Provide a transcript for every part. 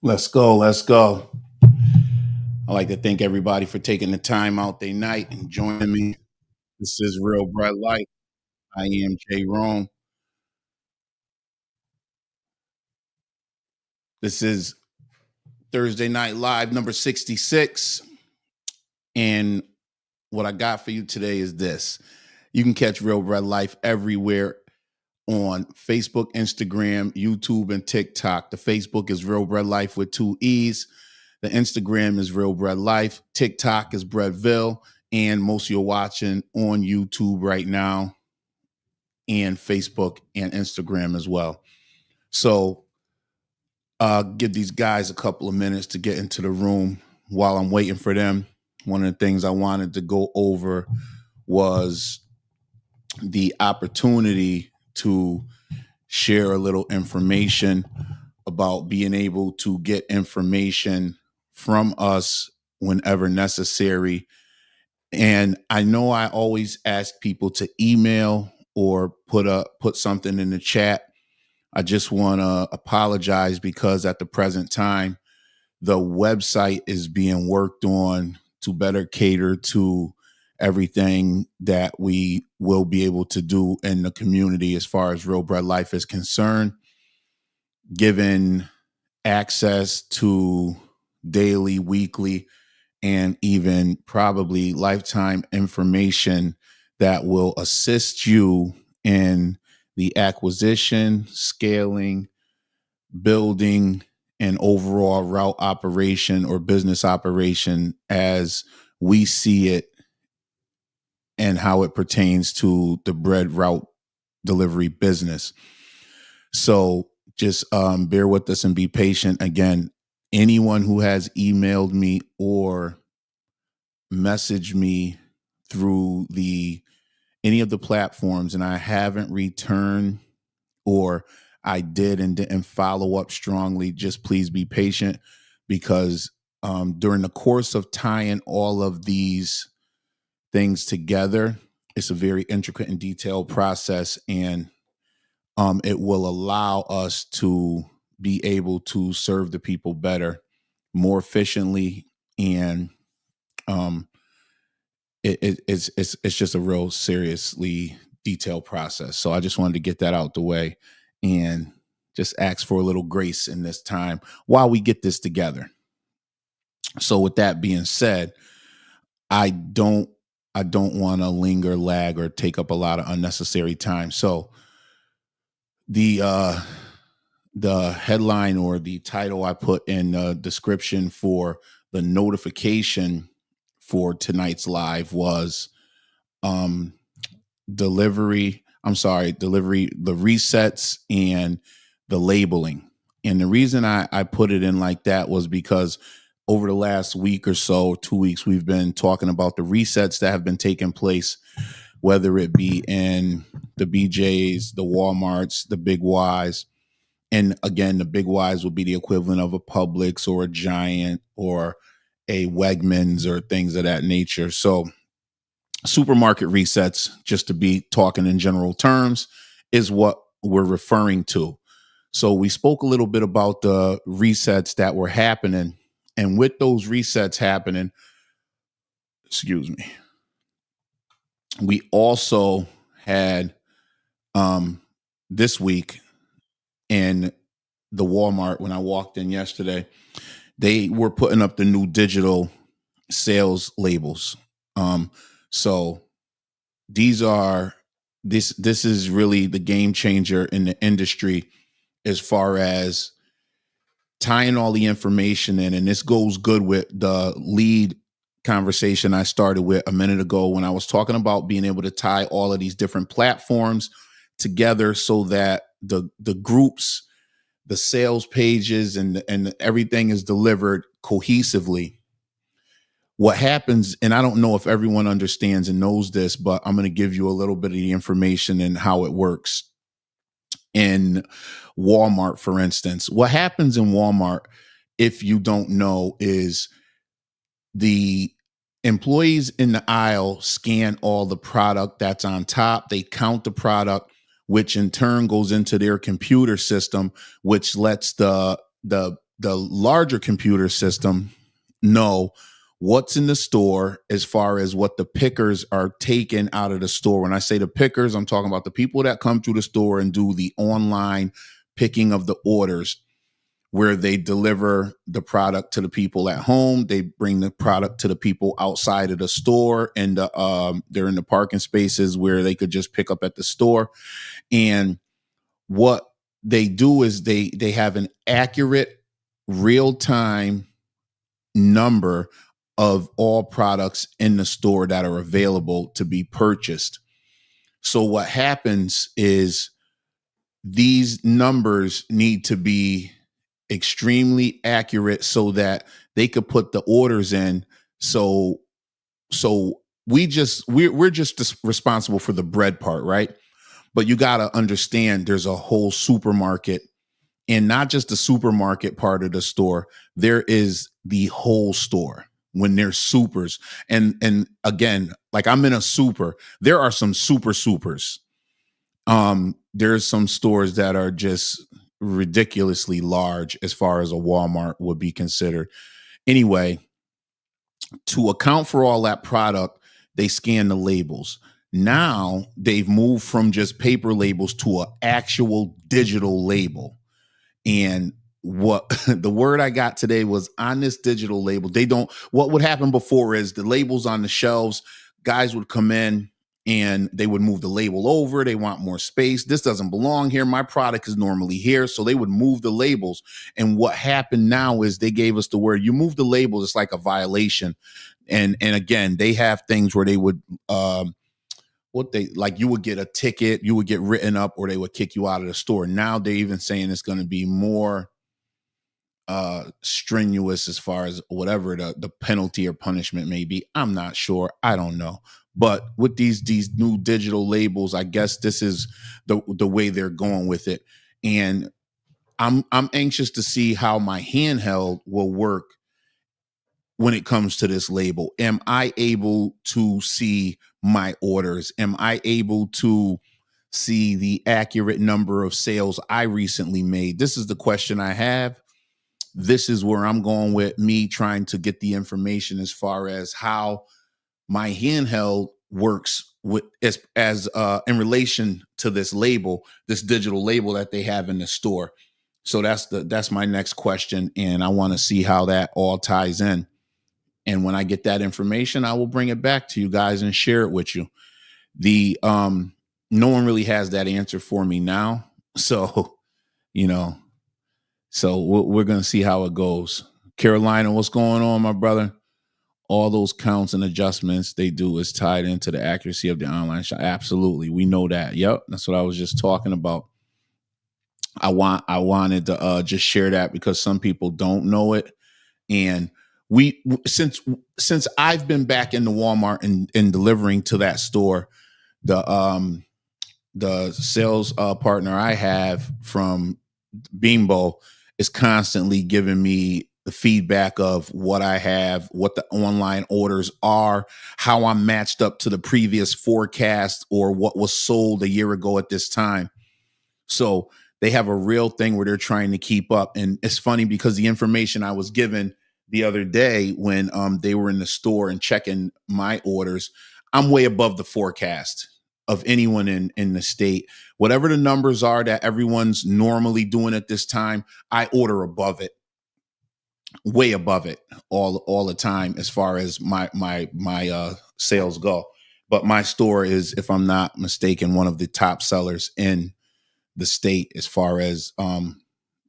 Let's go. Let's go. I'd like to thank everybody for taking the time out their night and joining me. This is Real Bread Life. I am Jay Rome. This is Thursday Night Live number 66. And what I got for you today is this. You can catch Real Bread Life everywhere on Facebook, Instagram, YouTube, and TikTok. The Facebook is Real Bread Life with two E's. The Instagram is Real Bread Life. TikTok is Breadville. And most of you are watching on YouTube right now and Facebook and Instagram as well. So give these guys a couple of minutes to get into the room while I'm waiting for them. One of the things I wanted to go over was the opportunity to share a little information about being able to get information from us whenever necessary. And I know I always ask people to email or put something in the chat. I just want to apologize because at the present time, the website is being worked on to better cater to everything that we will be able to do in the community as far as Real Bread Life is concerned, given access to daily, weekly, and even probably lifetime information that will assist you in the acquisition, scaling, building, and overall route operation or business operation as we see it and how it pertains to the bread route delivery business. So just bear with us and be patient. Again, anyone who has emailed me or messaged me through any of the platforms and I haven't returned, or I did and didn't follow up strongly, just please be patient because during the course of tying all of these things together, it's a very intricate and detailed process, and it will allow us to be able to serve the people better, more efficiently, and um, it's just a real seriously detailed process. So I just wanted to get that out the way and just ask for a little grace in this time while we get this together. So with that being said, I don't want to linger, lag, or take up a lot of unnecessary time. So the the headline or the title I put in the description for the notification for tonight's live was um delivery, the resets and the labeling. And the reason I put it in like that was because over the last week or so, 2 weeks, we've been talking about the resets that have been taking place, whether it be in the BJs, the Walmarts, the Big Ys. And again, the Big Ys will be the equivalent of a Publix or a Giant or a Wegmans or things of that nature. So supermarket resets, just to be talking in general terms, is what we're referring to. So we spoke a little bit about the resets that were happening. And with those resets happening, excuse me, we also had this week in the Walmart, when I walked in yesterday, they were putting up the new digital sales labels. So these are this is really the game changer in the industry as far as tying all the information in. And this goes good with the lead conversation I started with a minute ago when I was talking about being able to tie all of these different platforms together so that the groups, the sales pages, and everything is delivered cohesively. What happens, and I don't know if everyone understands and knows this, but I'm going to give you a little bit of the information and how it works in Walmart, for instance. What happens in Walmart, if you don't know, is the employees in the aisle scan all the product that's on top. They count the product, which in turn goes into their computer system, which lets the the larger computer system know what's in the store as far as what the pickers are taking out of the store. When I say the pickers, I'm talking about the people that come through the store and do the online picking of the orders, where they deliver the product to the people at home. They bring the product to the people outside of the store, and they're in the parking spaces where they could just pick up at the store. And what they do is they have an accurate, real time number of all products in the store that are available to be purchased. So what happens is these numbers need to be extremely accurate so that they could put the orders in. So we're just responsible for the bread part, right? But you got to understand there's a whole supermarket, and not just the supermarket part of the store. There is the whole store when there's supers. And again, like I'm in a super, there are some supers. There's some stores that are just ridiculously large as far as a Walmart would be considered. Anyway, to account for all that product, they scan the labels. Now they've moved from just paper labels to an actual digital label. And what the word I got today was, on this digital label, what would happen before is the labels on the shelves, guys would come in and they would move the label over. They want more space. This doesn't belong here. My product is normally here. So they would move the labels. And what happened now is they gave us the word, you move the labels, it's like a violation. And again, they have things where they would, you would get a ticket, you would get written up, or they would kick you out of the store. Now they're even saying it's going to be more strenuous as far as whatever the penalty or punishment may be. I'm not sure. I don't know. But with these new digital labels, I guess this is the way they're going with it. And I'm anxious to see how my handheld will work when it comes to this label. Am I able to see my orders? Am I able to see the accurate number of sales I recently made? This is the question I have. This is where I'm going with me trying to get the information as far as how my handheld works with as in relation to this label, this digital label that they have in the store. So that's my next question, and I want to see how that all ties in. And when I get that information, I will bring it back to you guys and share it with you. No one really has that answer for me now. So, we're going to see how it goes. Carolina, what's going on, my brother? All those counts and adjustments they do is tied into the accuracy of the online shop. Absolutely. We know that. Yep. That's what I was just talking about. I wanted to just share that because some people don't know it. And since I've been back in the Walmart and delivering to that store, the sales partner I have from Bimbo is constantly giving me the feedback of what I have, what the online orders are, how I'm matched up to the previous forecast or what was sold a year ago at this time. So they have a real thing where they're trying to keep up. And it's funny because the information I was given the other day when they were in the store and checking my orders, I'm way above the forecast of anyone in the state. Whatever the numbers are that everyone's normally doing at this time, I order above it, way above it all the time as far as my sales go. But my store is, if I'm not mistaken, one of the top sellers in the state as far as the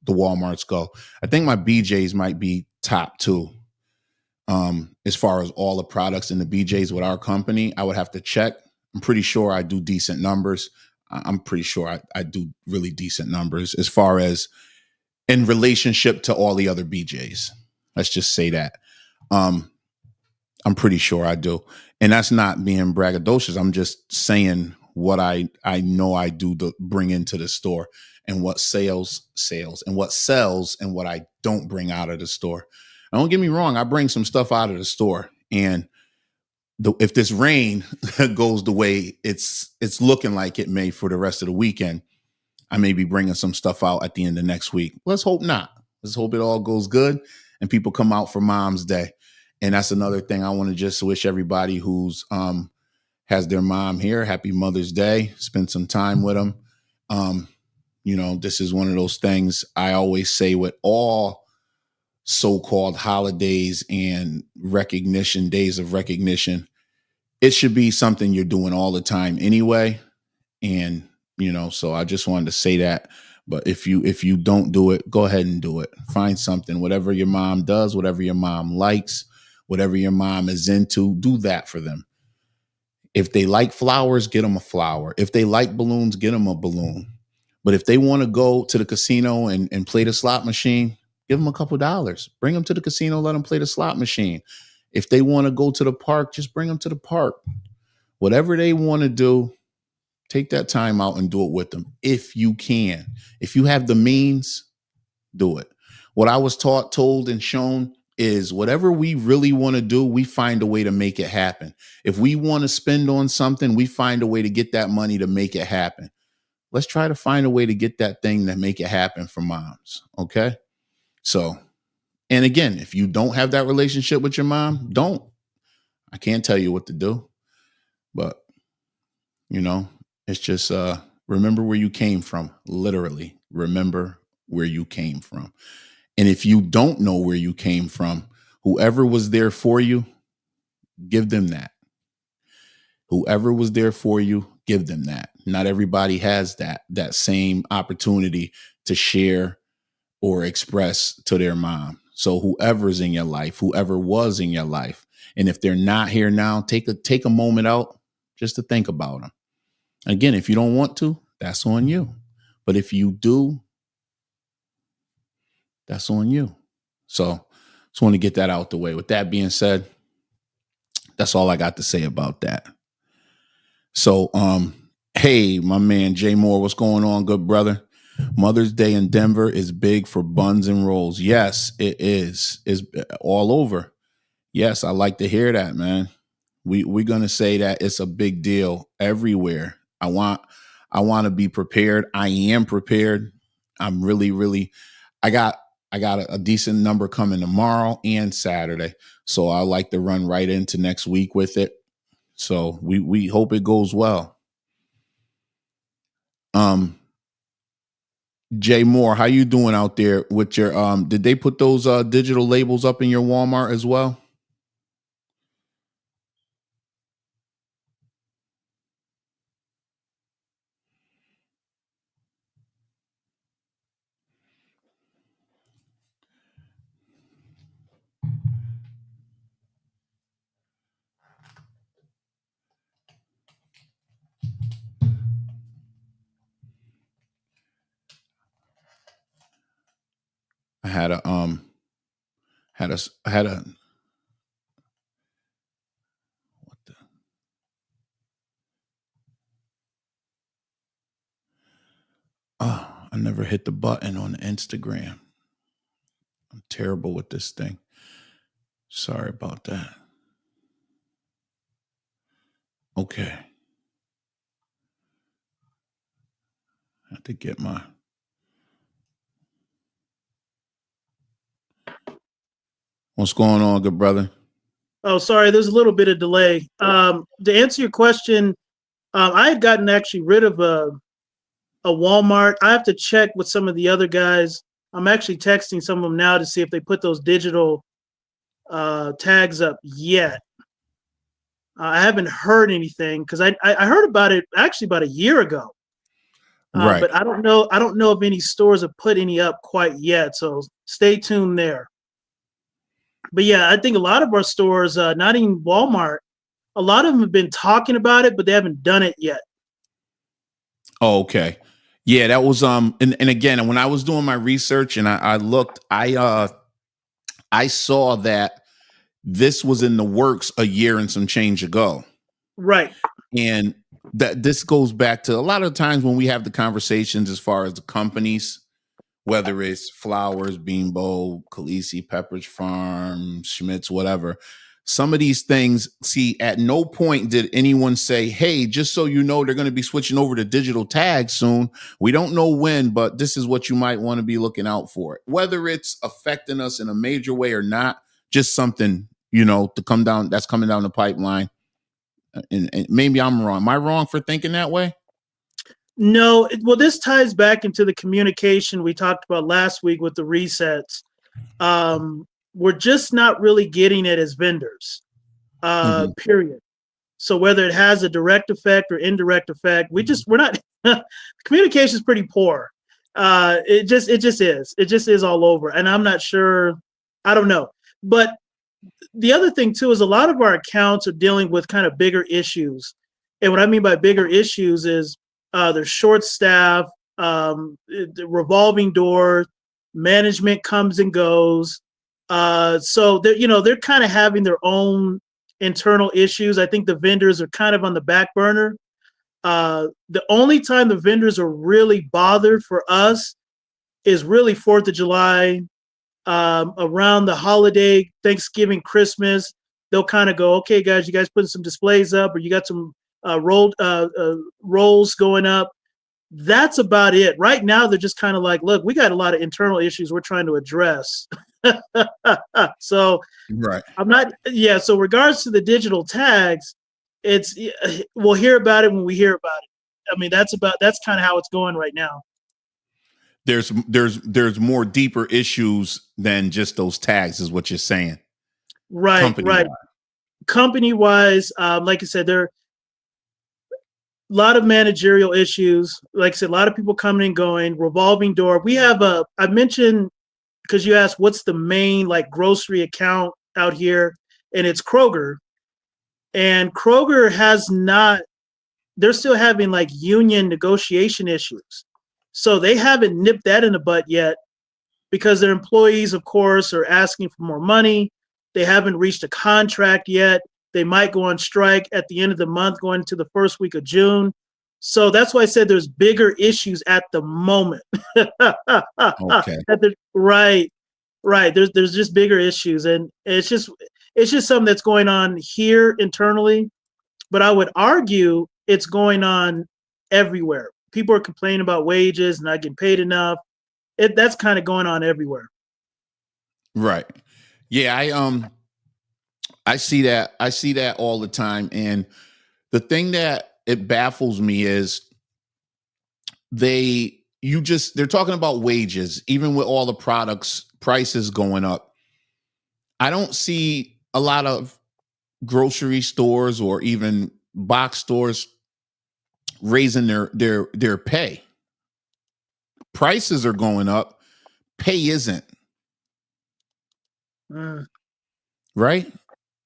Walmarts go. I think my BJ's might be top two as far as all the products in the BJ's with our company. I would have to check. I'm pretty sure I do decent numbers. I'm pretty sure I do really decent numbers as far as in relationship to all the other BJ's. Let's just say that. I'm pretty sure I do. And that's not being braggadocious. I'm just saying what I know I do to bring into the store and what sales and what sells and what I don't bring out of the store. Now, don't get me wrong. I bring some stuff out of the store, and if this rain goes the way it's looking like it may for the rest of the weekend, I may be bringing some stuff out at the end of next week. Let's hope not. Let's hope it all goes good and people come out for Mom's Day. And that's another thing I want to just wish everybody who's has their mom here happy Mother's Day. Spend some time with them. Um, this is one of those things I always say with all so-called holidays and recognition, days of recognition. It should be something you're doing all the time anyway. And, so I just wanted to say that. But if you don't do it, go ahead and do it. Find something, whatever your mom does, whatever your mom likes, whatever your mom is into, do that for them. If they like flowers, get them a flower. If they like balloons, get them a balloon. But if they want to go to the casino and play the slot machine, give them a couple dollars. Bring them to the casino, let them play the slot machine. If they want to go to the park, just bring them to the park. Whatever they want to do, take that time out and do it with them if you can. If you have the means, do it. What I was taught, told, and shown is whatever we really want to do, we find a way to make it happen. If we want to spend on something, we find a way to get that money to make it happen. Let's try to find a way to get that thing to make it happen for moms. Okay. So, and again, if you don't have that relationship with your mom, don't. I can't tell you what to do, but it's just remember where you came from. Literally, remember where you came from. And if you don't know where you came from, whoever was there for you, give them that. Whoever was there for you, give them that. Not everybody has that same opportunity to share or express to their mom. So whoever's in your life, whoever was in your life, and if they're not here now, take a moment out just to think about them. Again, if you don't want to, that's on you. But if you do, that's on you. So just want to get that out the way. With that being said, that's all I got to say about that. So, hey, my man, Jay Moore, what's going on, good brother? Mother's Day in Denver is big for buns and rolls. Yes, it is. It's all over. Yes, I like to hear that, man. We're going to say that it's a big deal everywhere. I want to be prepared. I am prepared. I'm really, I got a decent number coming tomorrow and Saturday. So I like to run right into next week with it. So we hope it goes well. Jay Moore, how you doing out there with your did they put those digital labels up in your Walmart as well? I had a what the I never hit the button on Instagram. I'm terrible with this thing. Sorry about that. Okay. I have to get my what's going on, good brother? Oh, sorry, there's a little bit of delay. To answer your question, I had gotten actually rid of a Walmart. I have to check with some of the other guys. I'm actually texting some of them now to see if they put those digital tags up yet. I haven't heard anything because I heard about it actually about a year ago. Right. But I don't know. I don't know if any stores have put any up quite yet. So stay tuned there. But yeah, I think a lot of our stores, not even Walmart, a lot of them have been talking about it, but they haven't done it yet. Oh, okay. Yeah, that was and again, when I was doing my research and I looked, I saw that this was in the works a year and some change ago. Right. And that this goes back to a lot of times when we have the conversations as far as the companies, whether it's Flowers, Beanbo, Khaleesi, Pepperidge Farm, Schmitz, whatever. some of these things, see, at no point did anyone say, hey, just so you know, they're going to be switching over to digital tags soon. We don't know when, but this is what you might want to be looking out for. Whether it's affecting us in a major way or not, just something, to come down, that's coming down the pipeline. And maybe I'm wrong. Am I wrong for thinking that way? No, well, this ties back into the communication we talked about last week with the resets. We're just not really getting it as vendors, period. So whether it has a direct effect or indirect effect, we're not. Communication is pretty poor. It just is. It just is all over, and I'm not sure. I don't know, but the other thing too is a lot of our accounts are dealing with kind of bigger issues, and what I mean by bigger issues is they're short staff, the revolving door, management comes and goes. So they're kind of having their own internal issues. I think the vendors are kind of on the back burner. The only time the vendors are really bothered for us is really 4th of July, around the holiday, Thanksgiving, Christmas. They'll kind of go, okay, guys, you guys putting some displays up, or you got some rolls going up. That's about it. Right now, they're just kind of like, look, we got a lot of internal issues we're trying to address. So right. I'm not, yeah. So regards to the digital tags, we'll hear about it when we hear about it. I mean, that's kind of how it's going right now. There's more deeper issues than just those tags, is what you're saying. Right. Company wise, like I said, there are a lot of managerial issues. Like I said, a lot of people coming and going, revolving door. We have I mentioned, because you asked what's the main like grocery account out here, and it's Kroger. And Kroger they're still having like union negotiation issues. So they haven't nipped that in the butt yet, because their employees, of course, are asking for more money. They haven't reached a contract yet. They might go on strike at the end of the month, going into the first week of June. So that's why I said there's bigger issues at the moment. Okay. Right. There's just bigger issues, and it's just something that's going on here internally. But I would argue it's going on everywhere. People are complaining about wages, not getting paid enough. That's kind of going on everywhere. Right. Yeah, I see that. I see that all the time. And the thing that it baffles me is they're talking about wages, even with all the prices going up. I don't see a lot of grocery stores or even box stores raising their pay. Prices are going up, pay isn't. Right?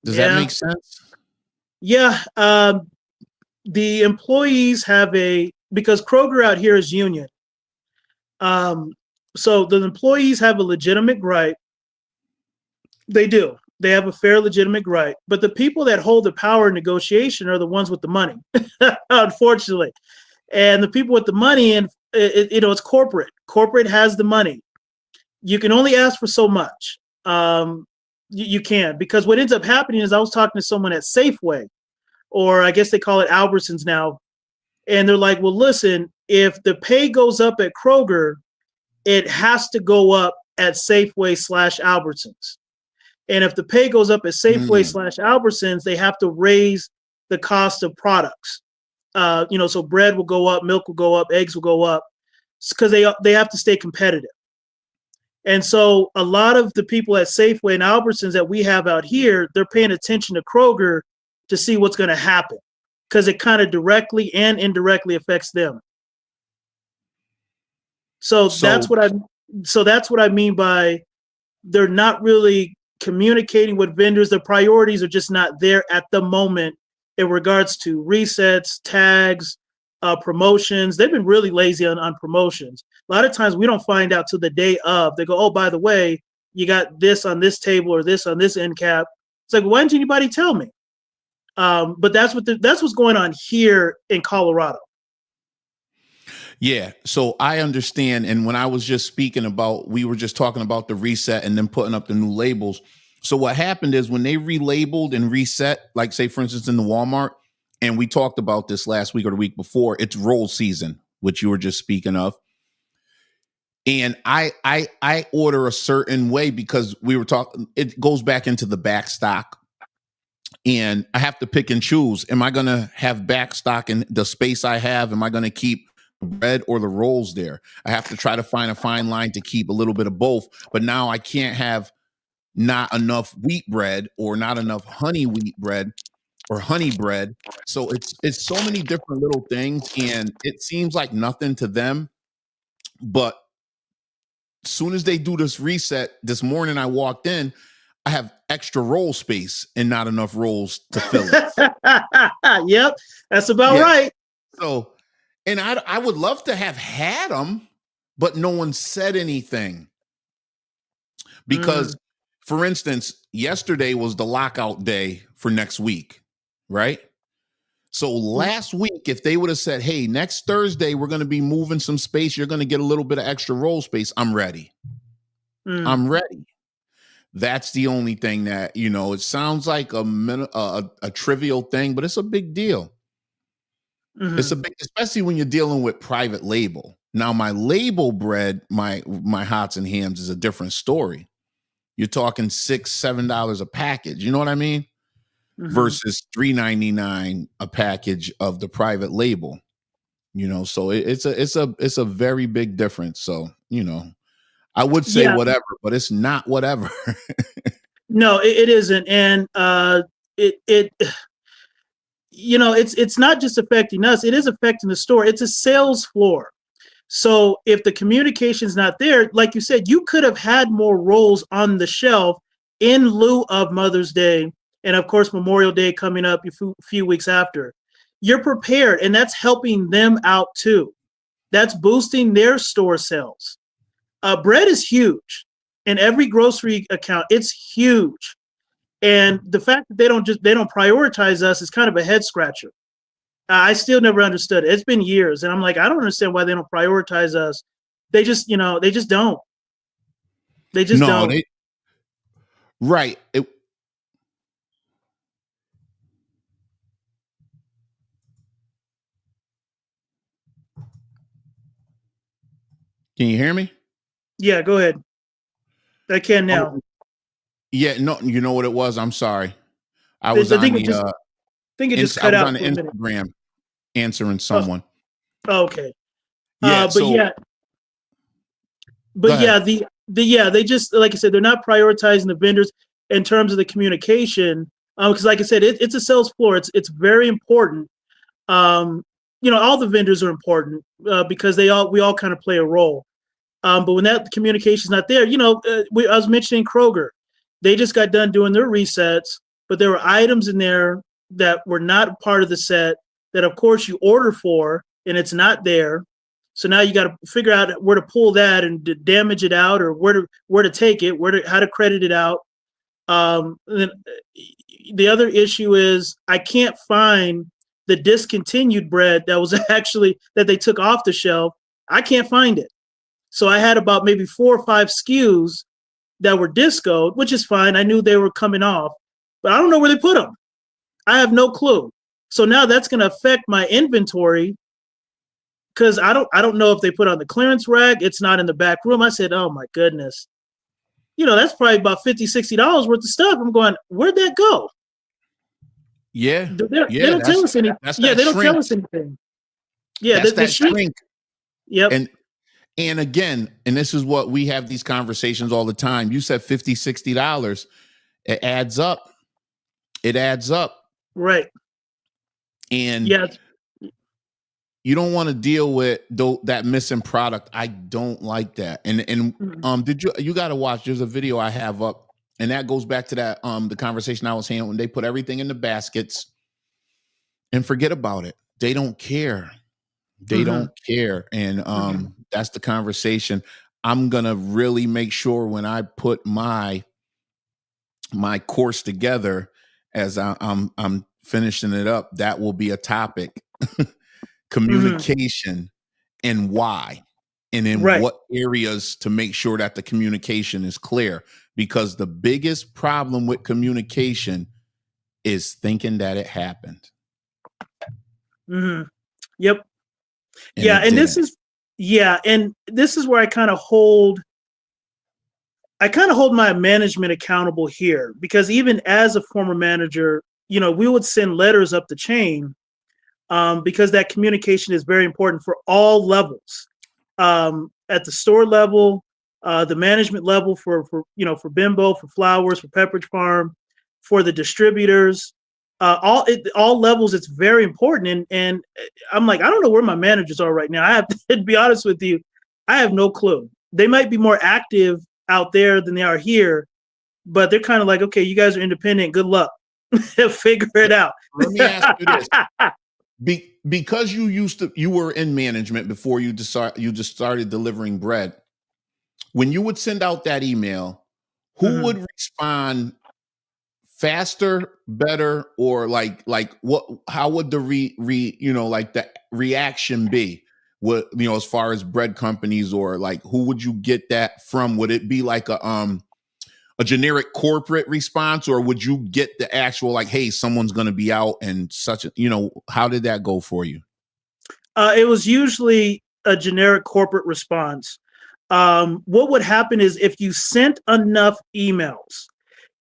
Does that make sense? Yeah. The employees because Kroger out here is union. So the employees have a legitimate gripe. They do. They have a fair, legitimate gripe. But the people that hold the power in negotiation are the ones with the money, unfortunately. And the people with the money, and it's corporate. Corporate has the money. You can only ask for so much. You can, because what ends up happening is I was talking to someone at Safeway, or I guess they call it Albertsons now, and they're like, well, listen, if the pay goes up at Kroger, it has to go up at Safeway / Albertsons. And if the pay goes up at Safeway / Albertsons, they have to raise the cost of products. So bread will go up, milk will go up, eggs will go up, because they have to stay competitive. And so a lot of the people at Safeway and Albertsons that we have out here, they're paying attention to Kroger to see what's going to happen, because it kind of directly and indirectly affects them. So that's what I mean by they're not really communicating with vendors. Their priorities are just not there at the moment in regards to resets, tags, promotions. They've been really lazy on promotions. A lot of times we don't find out till the day of. They go, oh, by the way, you got this on this table or this on this end cap. It's like, why didn't anybody tell me? But that's what's going on here in Colorado. Yeah, so I understand. And when I was just speaking about, we were just talking about the reset and then putting up the new labels. So what happened is when they relabeled and reset, like say for instance in the Walmart, and we talked about this last week or the week before, it's roll season, which you were just speaking of. And I order a certain way because we were talking, it goes back into the back stock. And I have to pick and choose. Am I gonna have back stock in the space I have? Am I gonna keep the bread or the rolls there? I have to try to find a fine line to keep a little bit of both. But now I can't have not enough wheat bread or not enough honey wheat bread or honey bread. So it's so many different little things, and it seems like nothing to them. But as soon as they do this reset, this morning I walked in, I have extra roll space and not enough rolls to fill it. Yep, that's about Yeah. right. So, and I would love to have had them, but no one said anything because, for instance, yesterday was the lockout day for next week, right? So last week, if they would have said, "Hey, next Thursday we're going to be moving some space, you're going to get a little bit of extra roll space," I'm ready. I'm ready. That's the only thing that, you know, it sounds like a trivial thing, but it's a big deal. It's a big, especially when you're dealing with private label. Now, my label bread, my hots and hams is a different story. You're talking $6-7 a package. You know what I mean? Versus $3.99 a package of the private label. You know, so it's a very big difference. So, you know, I would say whatever, but it's not whatever. No, it isn't, and it you know, it's not just affecting us; it is affecting the store. It's a sales floor. So if the communication's not there, like you said, you could have had more rolls on the shelf in lieu of Mother's Day, and of course Memorial Day coming up a few weeks after. You're prepared, and that's helping them out too. That's boosting their store sales. Bread is huge in every grocery account. It's huge. And the fact that they don't prioritize us is kind of a head scratcher. I still never understood it. It's been years, and I'm like, I don't understand why they don't prioritize us. They just, you know, they just don't. They just No, don't. Right. Can you hear me? Yeah, go ahead. I can now. Oh, yeah, no, you know what it was? I'm sorry. I I was on think the it just I cut was out on the for a minute. Instagram answering Oh, someone. okay. Yeah, But so yeah, go ahead. they just, like I said, they're not prioritizing the vendors in terms of the communication. Because like I said, it's a sales floor. It's very important. Um, you know, all the vendors are important because we all kind of play a role. But when that communication is not there, you know, I was mentioning Kroger. They just got done doing their resets, but there were items in there that were not part of the set that, of course, you order for, and it's not there. So now you got to figure out where to pull that and to damage it out, or where to take it, how to credit it out. Then the other issue is I can't find the discontinued bread that was actually that they took off the shelf. I can't find it. So I had about maybe 4 or 5 SKUs that were discoed, which is fine. I knew they were coming off, but I don't know where they put them. I have no clue. So now that's going to affect my inventory because I don't know if they put on the clearance rack. It's not in the back room. I said, oh my goodness. You know, that's probably about $50-$60 worth of stuff. I'm going, where'd that go? Yeah. They don't tell us anything. That's Yeah, that they don't shrink. tell us anything. Yeah, That's the that shrink. shrink. Yep. And again, and this is what we have these conversations all the time. You said $50-$60. It adds up. It adds up. Right. And Yeah. you don't want to deal with that missing product. I don't like that. And did you got to watch? There's a video I have up, and that goes back to that the conversation I was having when they put everything in the baskets and forget about it. They don't care. They don't care, and that's the conversation. I'm gonna really make sure when I put my course together, as I'm finishing it up, that will be a topic. Communication and why, and in Right. what areas to make sure that the communication is clear. because the biggest problem with communication is thinking that it happened. Mm-hmm. Yep. And Yeah, it and didn't. and this is where I kind of hold my management accountable here, because even as a former manager, we would send letters up the chain, because that communication is very important for all levels, at the store level, the management level for Bimbo, for Flowers, for Pepperidge Farm, for the distributors, all levels. It's very important, and I'm like, I don't know where my managers are right now. I have to be honest with you, I have no clue. They might be more active out there than they are here, but they're kind of like, okay, you guys are independent. Good luck. Figure it out. Let me ask you this. Because you were in management before you just started delivering bread. When you would send out that email, who Mhm. would respond faster, better, or like what? How would the like the reaction be? What, as far as bread companies, or like who would you get that from? Would it be like a generic corporate response, or would you get the actual, like, hey, someone's going to be out and such a, how did that go for you? It was usually a generic corporate response. What would happen is, if you sent enough emails,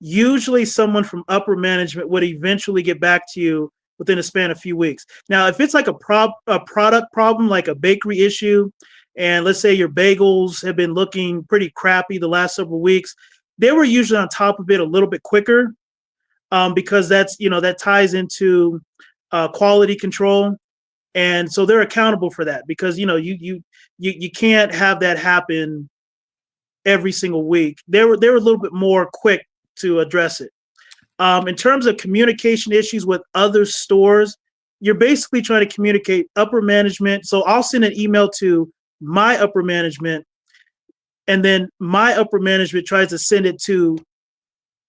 usually someone from upper management would eventually get back to you within a span of a few weeks. Now, if it's like a product problem, like a bakery issue, and let's say your bagels have been looking pretty crappy the last several weeks, they were usually on top of it a little bit quicker, because that ties into quality control, and so they're accountable for that, because you can't have that happen every single week. They were a little bit more quick to address it. In terms of communication issues with other stores, you're basically trying to communicate upper management. So I'll send an email to my upper management, and then my upper management tries to send it to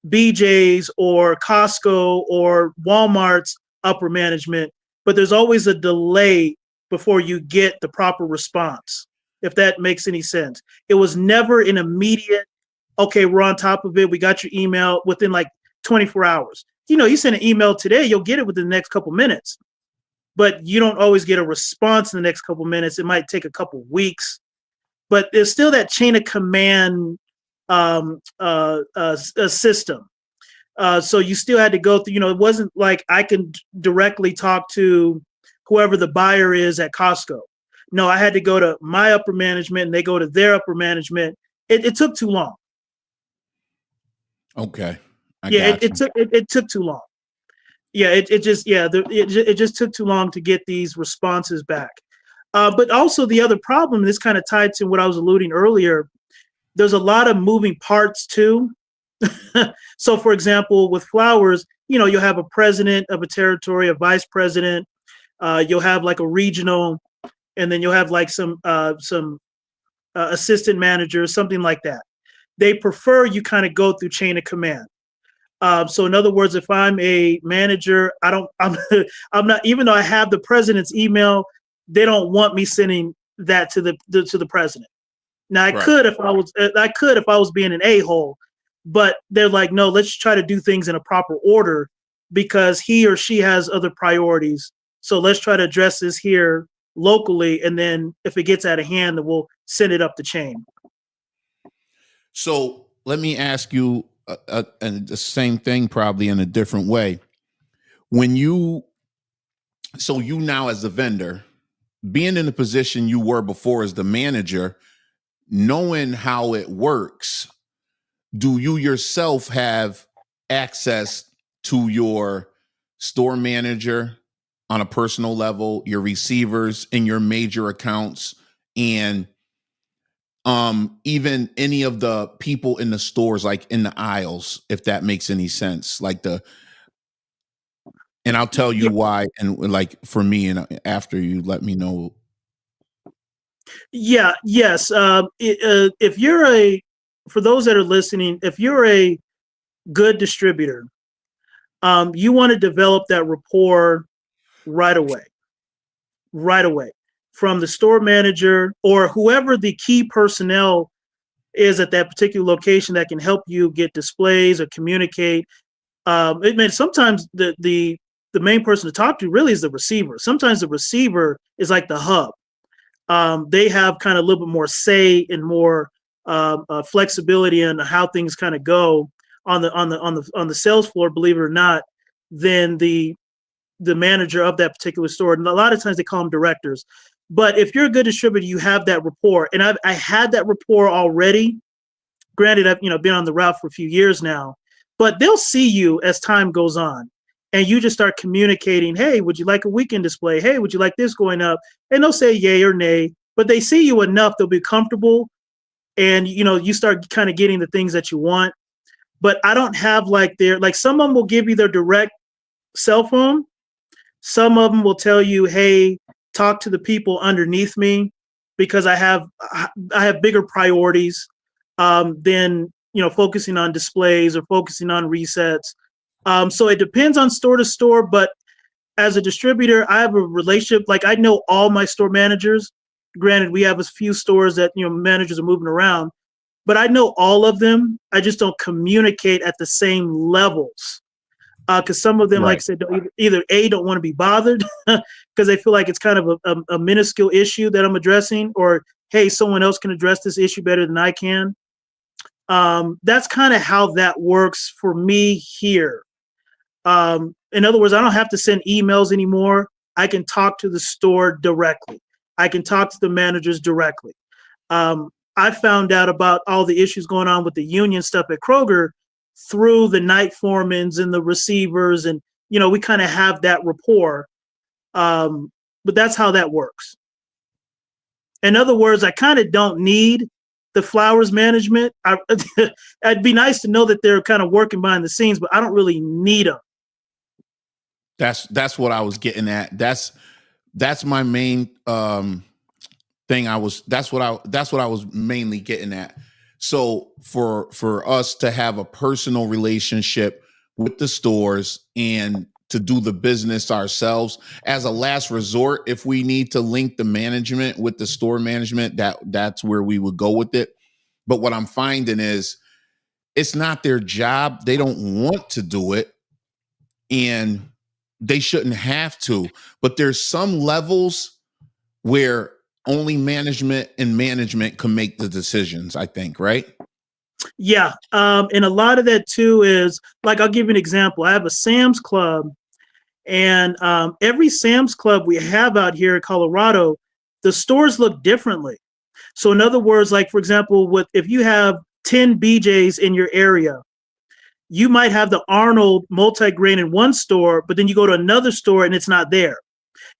BJ's or Costco or Walmart's upper management, but there's always a delay before you get the proper response, if that makes any sense. It was never an immediate, okay, we're on top of it, we got your email within like 24 hours. You send an email today, you'll get it within the next couple minutes, but you don't always get a response in the next couple minutes. It might take a couple weeks, but there's still that chain of command system. So you still had to go through, it wasn't like I can directly talk to whoever the buyer is at Costco. No, I had to go to my upper management, and they go to their upper management. It took too long. Okay, I Yeah, got it took too long. Yeah, it just took too long to get these responses back. But also the other problem, this kind of tied to what I was alluding earlier, there's a lot of moving parts too. So, for example, with Flowers, you'll have a president of a territory, a vice president. You'll have like a regional, and then you'll have like some assistant managers, something like that. They prefer you kind of go through chain of command. So, in other words, if I'm a manager, I'm not. Even though I have the president's email, they don't want me sending that to the president. Now, right. I could if I was being an a-hole, but they're like, no, let's try to do things in a proper order, because he or she has other priorities. So let's try to address this here locally, and then if it gets out of hand, then we'll send it up the chain. So let me ask you the same thing, probably in a different way. When you now, as the vendor, being in the position you were before as the manager, knowing how it works, do you yourself have access to your store manager on a personal level, your receivers and your major accounts, and even any of the people in the stores, like in the aisles, if that makes any sense? And I'll tell you Yeah, why, and like for me, and after you let me know. yeah, yes. If for those that are listening, if you're a good distributor, you want to develop that rapport right away, right away, from the store manager or whoever the key personnel is at that particular location that can help you get displays or communicate. Sometimes the main person to talk to really is the receiver. Sometimes the receiver is like the hub. They have kind of a little bit more say and more flexibility in how things kind of go on the sales floor, believe it or not, than the manager of that particular store. And a lot of times they call them directors. But if you're a good distributor, you have that rapport. And I had that rapport already. Granted, I've been on the route for a few years now, but they'll see you as time goes on. And you just start communicating, hey, would you like a weekend display? Hey, would you like this going up? And they'll say yay or nay, but they see you enough, they'll be comfortable. And you start kind of getting the things that you want. But I don't have like some of them will give you their direct cell phone. Some of them will tell you, hey, talk to the people underneath me, because I have bigger priorities than focusing on displays or focusing on resets. So it depends on store to store, but as a distributor, I have a relationship. Like, I know all my store managers. Granted, we have a few stores that managers are moving around, but I know all of them. I just don't communicate at the same levels. Because some of them, Right. like I said, either don't want to be bothered because they feel like it's kind of a minuscule issue that I'm addressing, or hey, someone else can address this issue better than I can. That's kind of how that works for me here. In other words, I don't have to send emails anymore. I can talk to the store directly. I can talk to the managers directly. I found out about all the issues going on with the union stuff at Kroger through the night foremans and the receivers, and we kind of have that rapport. But that's how that works. In other words, I kind of don't need the flowers management. It'd be nice to know that they're kind of working behind the scenes, but I don't really need them. That's what I was getting at. That's my main thing. That's what I was mainly getting at. So for us to have a personal relationship with the stores and to do the business ourselves as a last resort, if we need to link the management with the store management, that's where we would go with it. But what I'm finding is it's not their job. They don't want to do it, and they shouldn't have to. But there's some levels where only management can make the decisions, I think, right? Yeah. And a lot of that too is, like, I'll give you an example. I have a Sam's Club, and every Sam's Club we have out here in Colorado, the stores look differently. So in other words, like, for example, if you have 10 BJs in your area, you might have the Arnold multi-grain in one store, but then you go to another store and it's not there.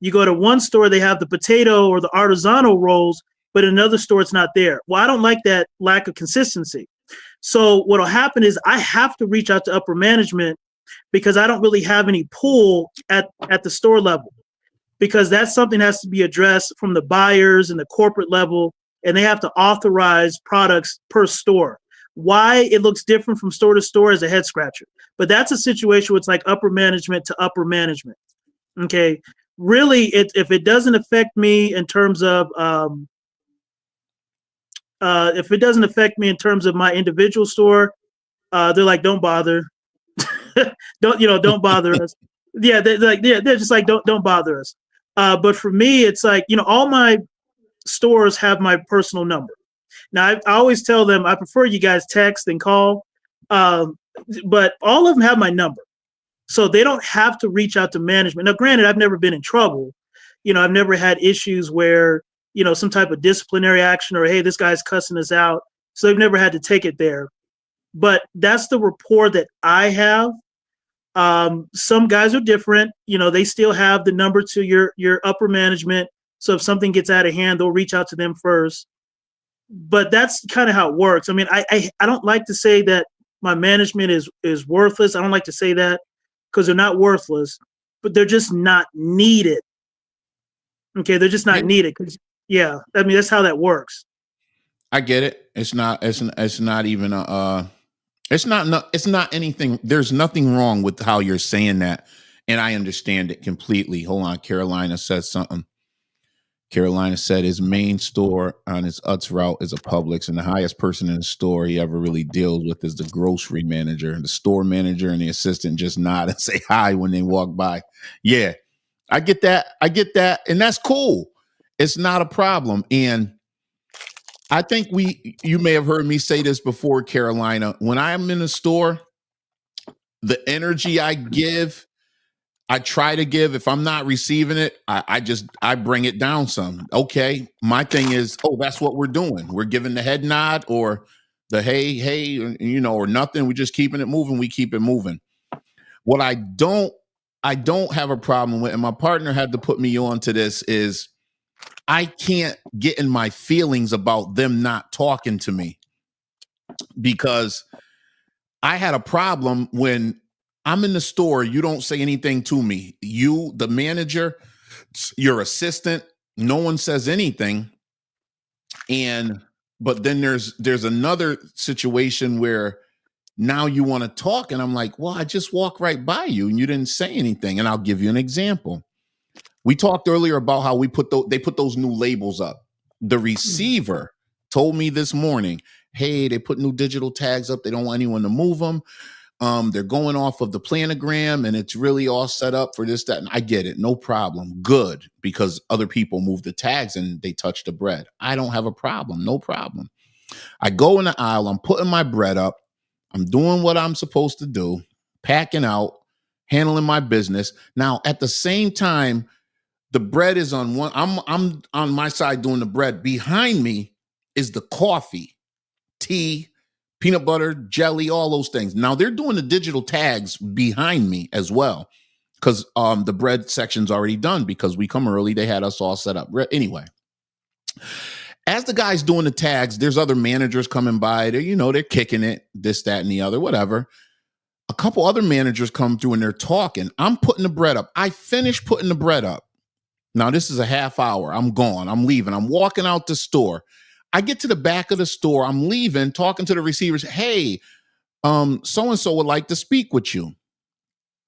You go to one store, they have the potato or the artisanal rolls, but in another store it's not there. Well, I don't like that lack of consistency. So what'll happen is I have to reach out to upper management, because I don't really have any pull at the store level, because that's something that has to be addressed from the buyers and the corporate level, and they have to authorize products per store. Why it looks different from store to store is a head scratcher. But that's a situation where it's like upper management to upper management. Okay. Really, if it doesn't affect me in terms of my individual store, they're like, don't bother. don't bother us. Yeah, they're just like, don't bother us. But for me, it's like, all my stores have my personal number. Now, I always tell them I prefer you guys text than call, but all of them have my number, so they don't have to reach out to management. Now, granted, I've never been in trouble. I've never had issues where some type of disciplinary action, or hey, this guy's cussing us out. So they've never had to take it there. But that's the rapport that I have. Some guys are different. They still have the number to your upper management. So if something gets out of hand, they'll reach out to them first. But that's kind of how it works. I mean, I don't like to say that my management is worthless. I don't like to say that, because they're not worthless, but they're just not needed. Okay, they're just not needed. Yeah, I mean, that's how that works. I get it. It's not even it's not anything. There's nothing wrong with how you're saying that, and I understand it completely. Hold on, Carolina says something. Carolina said his main store on his Utz route is a Publix, and the highest person in the store he ever really deals with is the grocery manager. The store manager and the assistant just nod and say hi when they walk by. Yeah, I get that. I get that. And that's cool. It's not a problem. And I think you may have heard me say this before, Carolina. When I'm in a store, the energy I give, I try to give. If I'm not receiving it, I bring it down some. Okay. My thing is, oh, that's what we're doing. We're giving the head nod or the hey, or nothing. We're just keeping it moving. We keep it moving. What I don't have a problem with, and my partner had to put me on to this, is I can't get in my feelings about them not talking to me, because I had a problem when I'm in the store, you don't say anything to me. You, the manager, your assistant, no one says anything. But then there's another situation where now you want to talk, and I'm like, well, I just walked right by you and you didn't say anything. And I'll give you an example. We talked earlier about how they put those new labels up. The receiver told me this morning, hey, they put new digital tags up. They don't want anyone to move them. They're going off of the planogram, and it's really all set up for this, that. And I get it. No problem. Good. Because other people move the tags and they touch the bread. I don't have a problem. No problem. I go in the aisle. I'm putting my bread up. I'm doing what I'm supposed to do, packing out, handling my business. Now, at the same time, the bread is on one. I'm on my side doing the bread. Behind me is the coffee, tea, peanut butter, jelly, all those things. Now they're doing the digital tags behind me as well, because the bread section's already done, because we come early. They had us all set up. Anyway, as the guy's doing the tags, there's other managers coming by. They're kicking it, this, that, and the other, whatever. A couple other managers come through and they're talking. I'm putting the bread up. I finish putting the bread up. Now, this is a half hour. I'm gone. I'm leaving. I'm walking out the store. I get to the back of the store. I'm leaving, talking to the receivers. Hey, so-and-so would like to speak with you.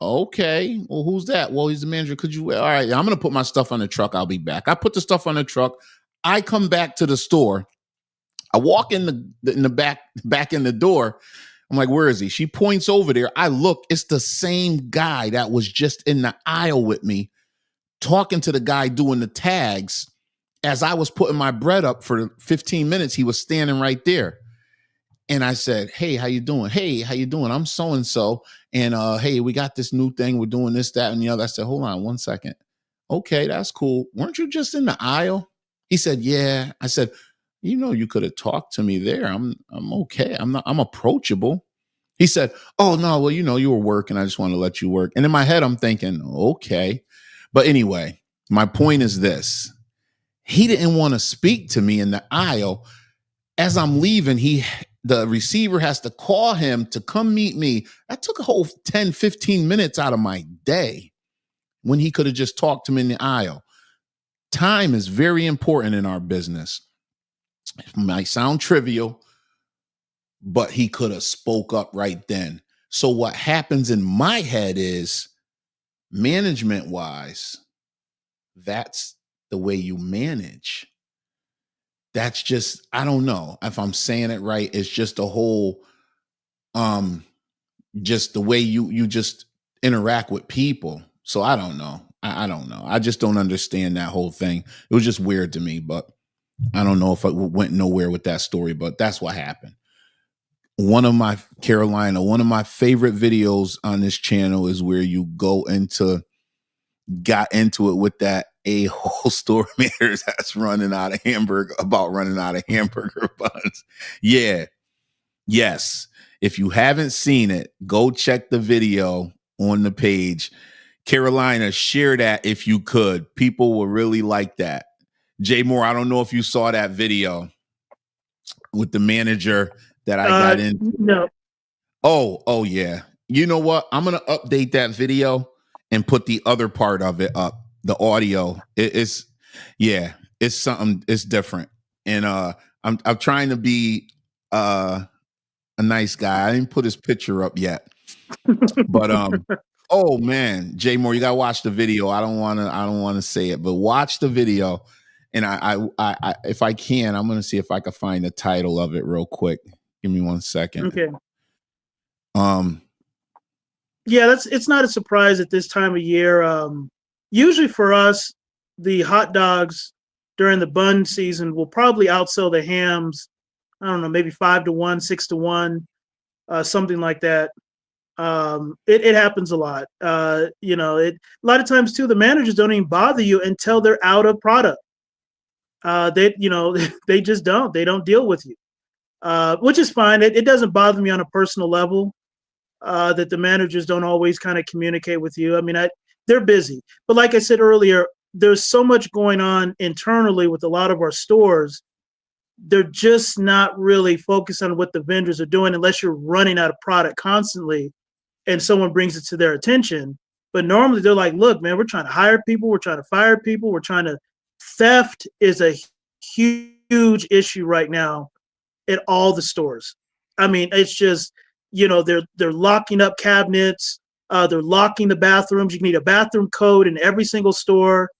Okay. Well, who's that? Well, he's the manager. Could you? All right. I'm going to put my stuff on the truck. I'll be back. I put the stuff on the truck. I come back to the store. I walk in the back in the door. I'm like, where is he? She points over there. I look. It's the same guy that was just in the aisle with me, talking to the guy doing the tags. As I was putting my bread up for 15 minutes, he was standing right there. And I said, hey, how you doing? Hey, how you doing? I'm so-and-so. And hey, we got this new thing. We're doing this, that, and the other. I said, hold on 1 second. Okay, that's cool. Weren't you just in the aisle? He said, yeah. I said, you could have talked to me there. I'm okay. I'm approachable. He said, oh no, well, you were working. I just want to let you work. And in my head, I'm thinking, okay. But anyway, my point is this. He didn't want to speak to me in the aisle. As I'm leaving, the receiver has to call him to come meet me. That took a whole 10, 15 minutes out of my day when he could have just talked to me in the aisle. Time is very important in our business. It might sound trivial, but he could have spoke up right then. So what happens in my head is, management wise, that's the way you manage. That's just, I don't know if I'm saying it right. It's just a whole, just the way you just interact with people. So I don't know. I don't know. I just don't understand that whole thing. It was just weird to me, but I don't know if I went nowhere with that story, but that's what happened. One of my favorite videos on this channel is where you got into it with that a-hole store manager that's running out of hamburger buns. Yeah. Yes. If you haven't seen it, go check the video on the page. Carolina, share that if you could. People will really like that. Jay Moore, I don't know if you saw that video with the manager that I got into. No. Oh yeah. You know what? I'm gonna update that video and put the other part of it up. The audio. It's something. It's different. And I'm trying to be a nice guy. I didn't put his picture up yet, but oh man, Jay Moore, you gotta watch the video. I don't want to say it, but watch the video And if I can, I'm going to see if I can find the title of it real quick. Give me 1 second. Okay. Um, Yeah, it's not a surprise at this time of year. Usually for us, the hot dogs during the bun season will probably outsell the hams. I don't know, maybe 5 to 1, 6 to 1, something like that. It happens a lot. A lot of times too, the managers don't even bother you until they're out of product. They just don't. They don't deal with you, which is fine. It doesn't bother me on a personal level that the managers don't always kind of communicate with you. I mean, they're busy, but like I said earlier, there's so much going on internally with a lot of our stores. They're just not really focused on what the vendors are doing unless you're running out of product constantly and someone brings it to their attention. But normally they're like, look, man, we're trying to hire people, we're trying to fire people, we're trying to. Theft is a huge issue right now at all the stores. I mean, it's just, they're locking up cabinets, they're locking the bathrooms. You need a bathroom code in every single store.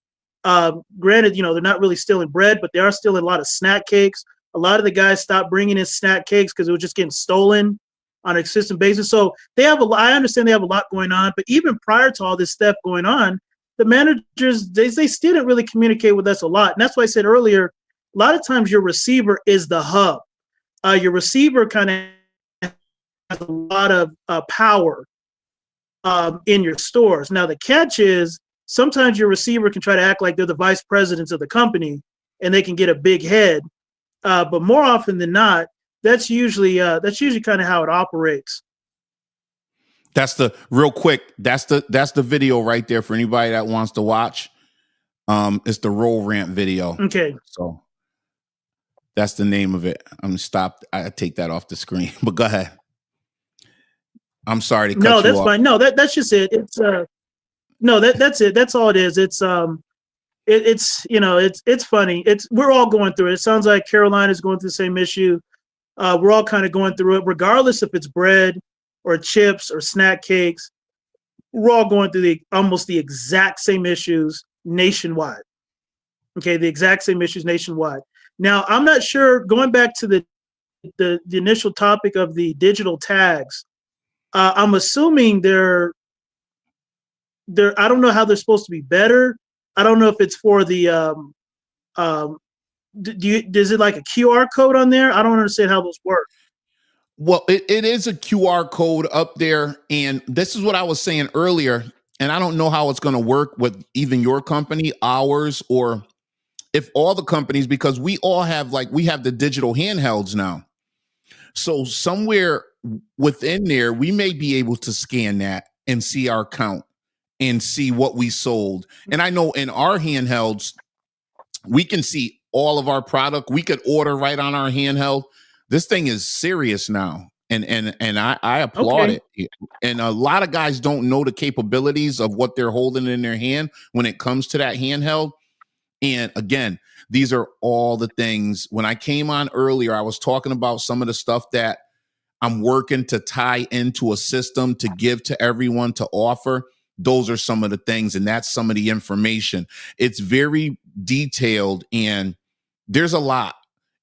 Granted, they're not really stealing bread, but they are stealing a lot of snack cakes. A lot of the guys stopped bringing in snack cakes because it was just getting stolen on a consistent basis. So they have I understand they have a lot going on, but even prior to all this theft going on, the managers, they still didn't really communicate with us a lot. And that's why I said earlier, a lot of times your receiver is the hub. Your receiver kind of has a lot of power in your stores. Now, the catch is sometimes your receiver can try to act like they're the vice presidents of the company and they can get a big head. But more often than not, that's usually kind of how it operates. That's the video right there for anybody that wants to watch. It's the roll rant video. Okay. So that's the name of it. I'm stopped. I take that off the screen, but go ahead. I'm sorry to cut you off. No, that's fine. No, that's just it. It's that's it. That's all it is. It's it's funny. We're all going through it. It sounds like Carolina is going through the same issue. We're all kind of going through it, regardless if it's bread or chips or snack cakes. We're all going through almost the exact same issues nationwide. Okay, the exact same issues nationwide. Now, I'm not sure. Going back to the initial topic of the digital tags, I'm assuming they're. I don't know how they're supposed to be better. I don't know if it's for the. Is it like a QR code on there? I don't understand how those work. Well, it is a QR code up there. And this is what I was saying earlier. And I don't know how it's going to work with even your company, ours, or if all the companies, because we all have we have the digital handhelds now. So somewhere within there, we may be able to scan that and see our count and see what we sold. And I know in our handhelds, we can see all of our product. We could order right on our handheld. This thing is serious now. And I applaud it. And a lot of guys don't know the capabilities of what they're holding in their hand when it comes to that handheld. And again, these are all the things. When I came on earlier, I was talking about some of the stuff that I'm working to tie into a system to give to everyone to offer. Those are some of the things, and that's some of the information. It's very detailed, and there's a lot.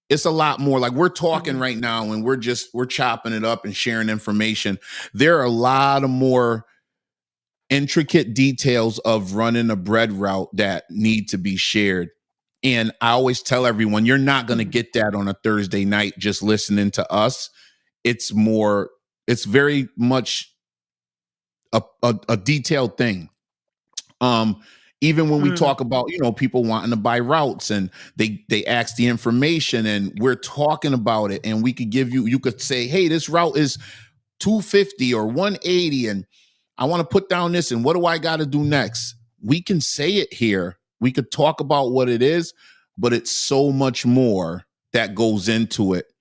It's a lot more. Like we're talking right now, and we're chopping it up and sharing information. There are a lot of more intricate details of running a bread route that need to be shared. And I always tell everyone, you're not going to get that on a Thursday night just listening to us. It's very much a detailed thing. Even when we talk about, people wanting to buy routes and they ask the information and we're talking about it, and we could you could say, hey, this route is 250 or 180 and I want to put down this, and what do I got to do next? We can say it here. We could talk about what it is, but it's so much more that goes into it.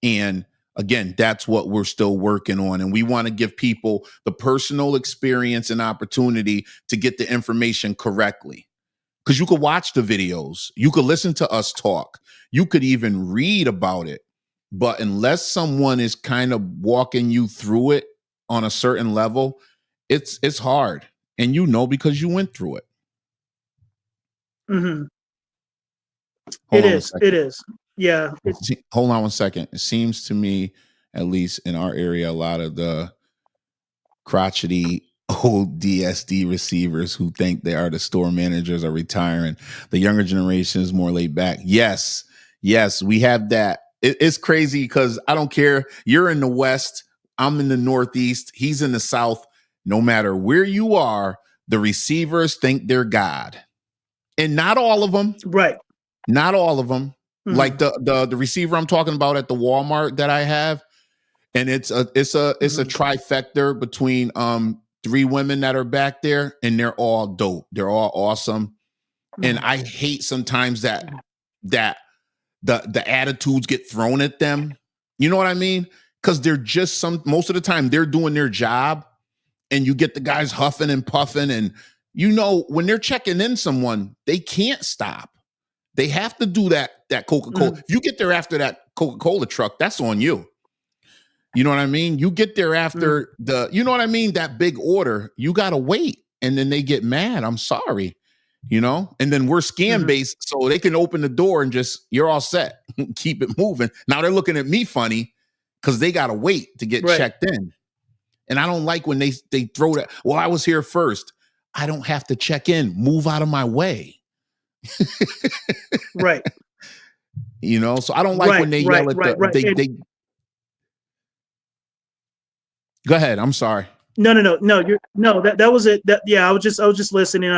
And again, that's what we're still working on. And we want to give people the personal experience and opportunity to get the information correctly. Because you could watch the videos, you could listen to us talk, you could even read about it. But unless someone is kind of walking you through it on a certain level, it's hard. And because you went through it. Mm-hmm. Hold on one It second. is. Yeah. Hold on one second. It seems to me, at least in our area, a lot of the crotchety old DSD receivers who think they are the store managers are retiring. The younger generation is more laid back. Yes, yes, we have that. It's crazy because I don't care. You're in the West, I'm in the Northeast, he's in the South. No matter where you are, the receivers think they're God. And not all of them. Right. Not all of them. Mm-hmm. Like the receiver I'm talking about at the Walmart that I have, and it's a Mm-hmm. trifecta between three women that are back there, and they're all dope. They're all awesome. And I hate sometimes that the attitudes get thrown at them. You know what I mean? Because they're just most of the time they're doing their job, and you get the guys huffing and puffing, and when they're checking in someone, they can't stop. They have to do that Coca-Cola. Mm-hmm. If you get there after that Coca-Cola truck, that's on you. You know what I mean? You get there Mm-hmm. after you know what I mean? That big order, you got to wait. And then they get mad. I'm sorry, And then we're scam Mm-hmm. based. So they can open the door and you're all set. Keep it moving. Now they're looking at me funny because they got to wait to get Right. checked in. And I don't like when they throw that. Well, I was here first. I don't have to check in. Move out of my way. Right. So I don't like when Right. they Right. yell at Right. Right. And they go ahead. I'm sorry. no. You're no. That was it. That yeah. I was just listening.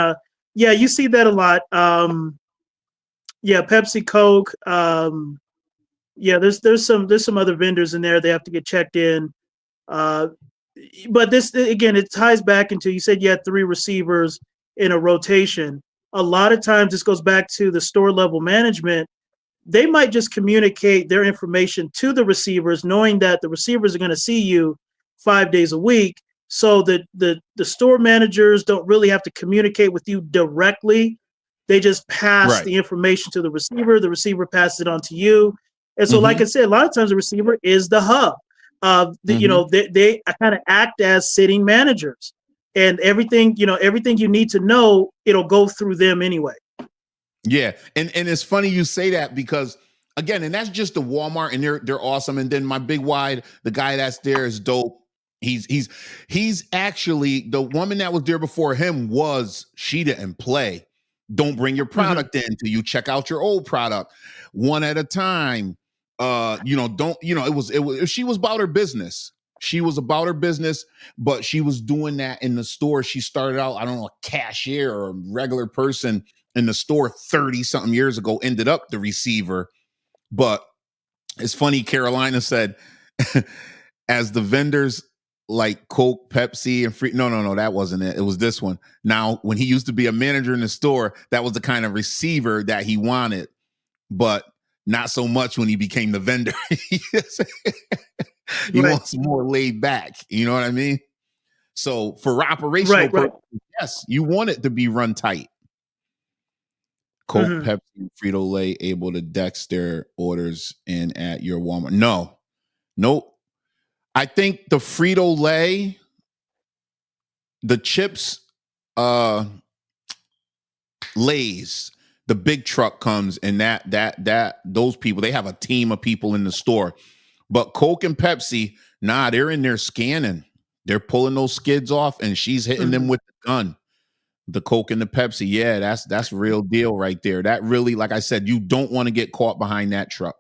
Yeah. You see that a lot. Yeah. Pepsi, Coke. Yeah. There's some other vendors in there. They have to get checked in. Uh, but this again, it ties back into you said you had three receivers in a rotation. A lot of times, this goes back to the store level management. They might just communicate their information to the receivers, knowing that the receivers are going to see you 5 days a week, so that the store managers don't really have to communicate with you directly. They just pass Right. the information to the receiver passes it on to you. And so, like Mm-hmm. I said, a lot of times the receiver is the hub. Mm-hmm. They kind of act as sitting managers, and everything you need to know, it'll go through them anyway. Yeah, and it's funny you say that because again, and that's just the Walmart, and they're awesome. And then my big wide, the guy that's there is dope. He's actually the woman that was there before him she didn't play. Don't bring your Mm-hmm. product in till you check out your old product one at a time. Don't it was she was about her business. She was about her business, but she was doing that in the store. She started out, I don't know, a cashier or a regular person in the store 30 something years ago, ended up the receiver. But it's funny, Carolina said, as the vendors like Coke, Pepsi, and free. No, that wasn't it. It was this one. Now, when he used to be a manager in the store, that was the kind of receiver that he wanted, but not so much when he became the vendor. He Right. wants more laid back. You know what I mean? So for operational Right. Right. purposes, yes, you want it to be run tight. Coke, Mm-hmm. Pepsi, Frito Lay able to dex their orders in at your Walmart? No, nope. I think the Frito Lay, the chips, Lays, the big truck comes, and that those people, they have a team of people in the store. But Coke and Pepsi, nah, they're in there scanning. They're pulling those skids off, and she's hitting them Mm-hmm. with the gun. The Coke and the Pepsi, yeah, that's real deal right there. That really, like I said, you don't want to get caught behind that truck.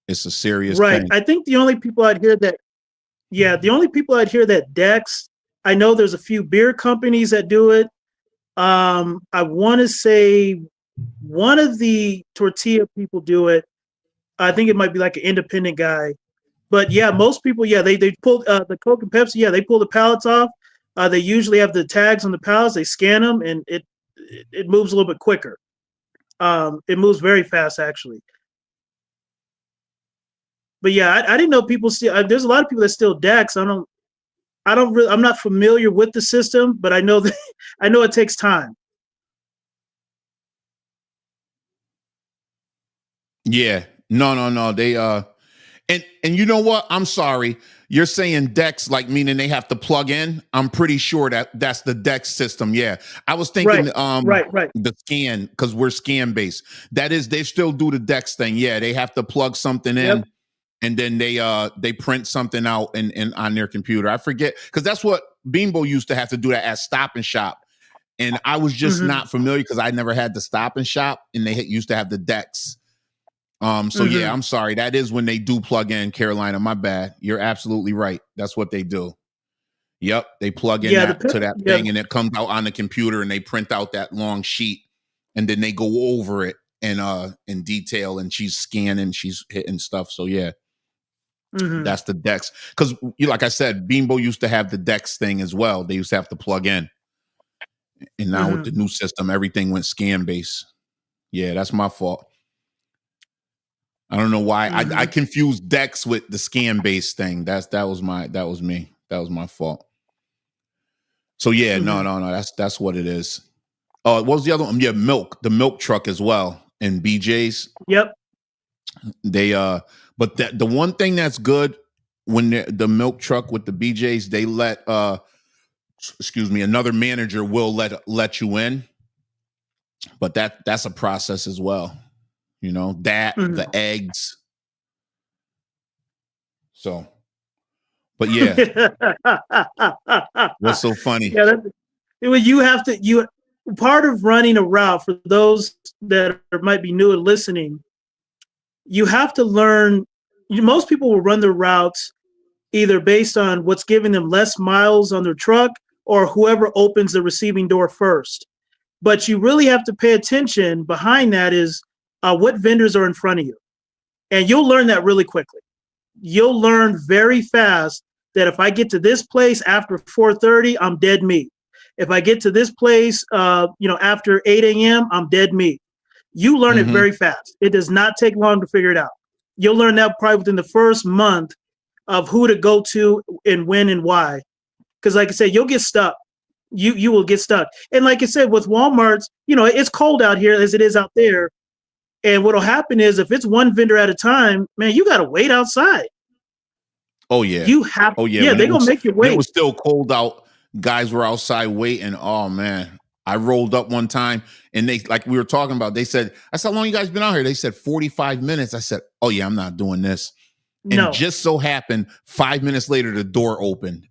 It's a serious Right. thing. I think the only people I'd hear that, yeah, the only people I'd hear that Dex, I know there's a few beer companies that do it. I want to say one of the tortilla people do it. I think it might be like an independent guy. But yeah, most people, yeah, they pull the Coke and Pepsi, yeah, they pull the pallets off. They usually have the tags on the pallets. They scan them, and it moves a little bit quicker. It moves very fast, actually. But yeah, I didn't know people still. There's a lot of people that still Dex. I don't really. I'm not familiar with the system, but I know that I know it takes time. Yeah. No. They And you know what? I'm sorry. You're saying Dex, like meaning they have to plug in. I'm pretty sure that's the Dex system. Yeah. I was Right, thinking right. the scan, because we're scan based. That is, they still do the Dex thing. Yeah, they have to plug something Yep. in and then they print something out and on their computer. I forget, because that's what Beambo used to have to do, that at Stop and Shop. And I was just Mm-hmm. not familiar because I never had the Stop and Shop, and they used to have the Dex. So yeah, Mm-hmm. I'm sorry. That is when they do plug in, Carolina. My bad. You're absolutely right. That's what they do. Yep, they plug in Yeah, that to that yeah. thing, and it comes out on the computer, and they print out that long sheet, and then they go over it in detail, and she's scanning, she's hitting stuff. So yeah, Mm-hmm. that's the Dex. Because like I said, Beambo used to have the Dex thing as well. They used to have to plug in, and now with Mm-hmm. the new system, everything went scan based. Yeah, that's my fault. I don't know why I Mm-hmm. confused Dex with the scan based thing. That was me. That was my fault. So yeah, Mm-hmm. no. That's what it is. Oh, what was the other one? Yeah, the milk truck as well. And BJ's. Yep. They but the one thing that's good, when the milk truck with the BJ's, they let excuse me, another manager will let you in. But that's a process as well. You know, that Mm-hmm. the eggs. So, but yeah, what's so funny? Yeah, you have to you part of running a route, for those that might be new and listening, you have to learn. Most people will run their routes either based on what's giving them less miles on their truck, or whoever opens the receiving door first. But you really have to pay attention. Behind that is what vendors are in front of you, and you'll learn that really quickly. You'll learn very fast that if I get to this place after 4:30, I'm dead meat. If I get to this place, after 8 a.m., I'm dead meat. You learn it Mm-hmm. very fast. It does not take long to figure it out. You'll learn that probably within the first month of who to go to and when and why. Because, like I said, you'll get stuck. You will get stuck. And like I said, with Walmart's, it's cold out here as it is out there. And what'll happen is, if it's one vendor at a time, man, you got to wait outside. Oh yeah. You have, Oh yeah. yeah, they're gonna make you When it wait. was still cold out, guys were outside waiting. Oh man. I rolled up one time, and they, like we were talking about, they said, I said, how long you guys been out here? They said 45 minutes. I said, oh yeah, I'm not doing this. And No. just so happened, 5 minutes later, the door opened.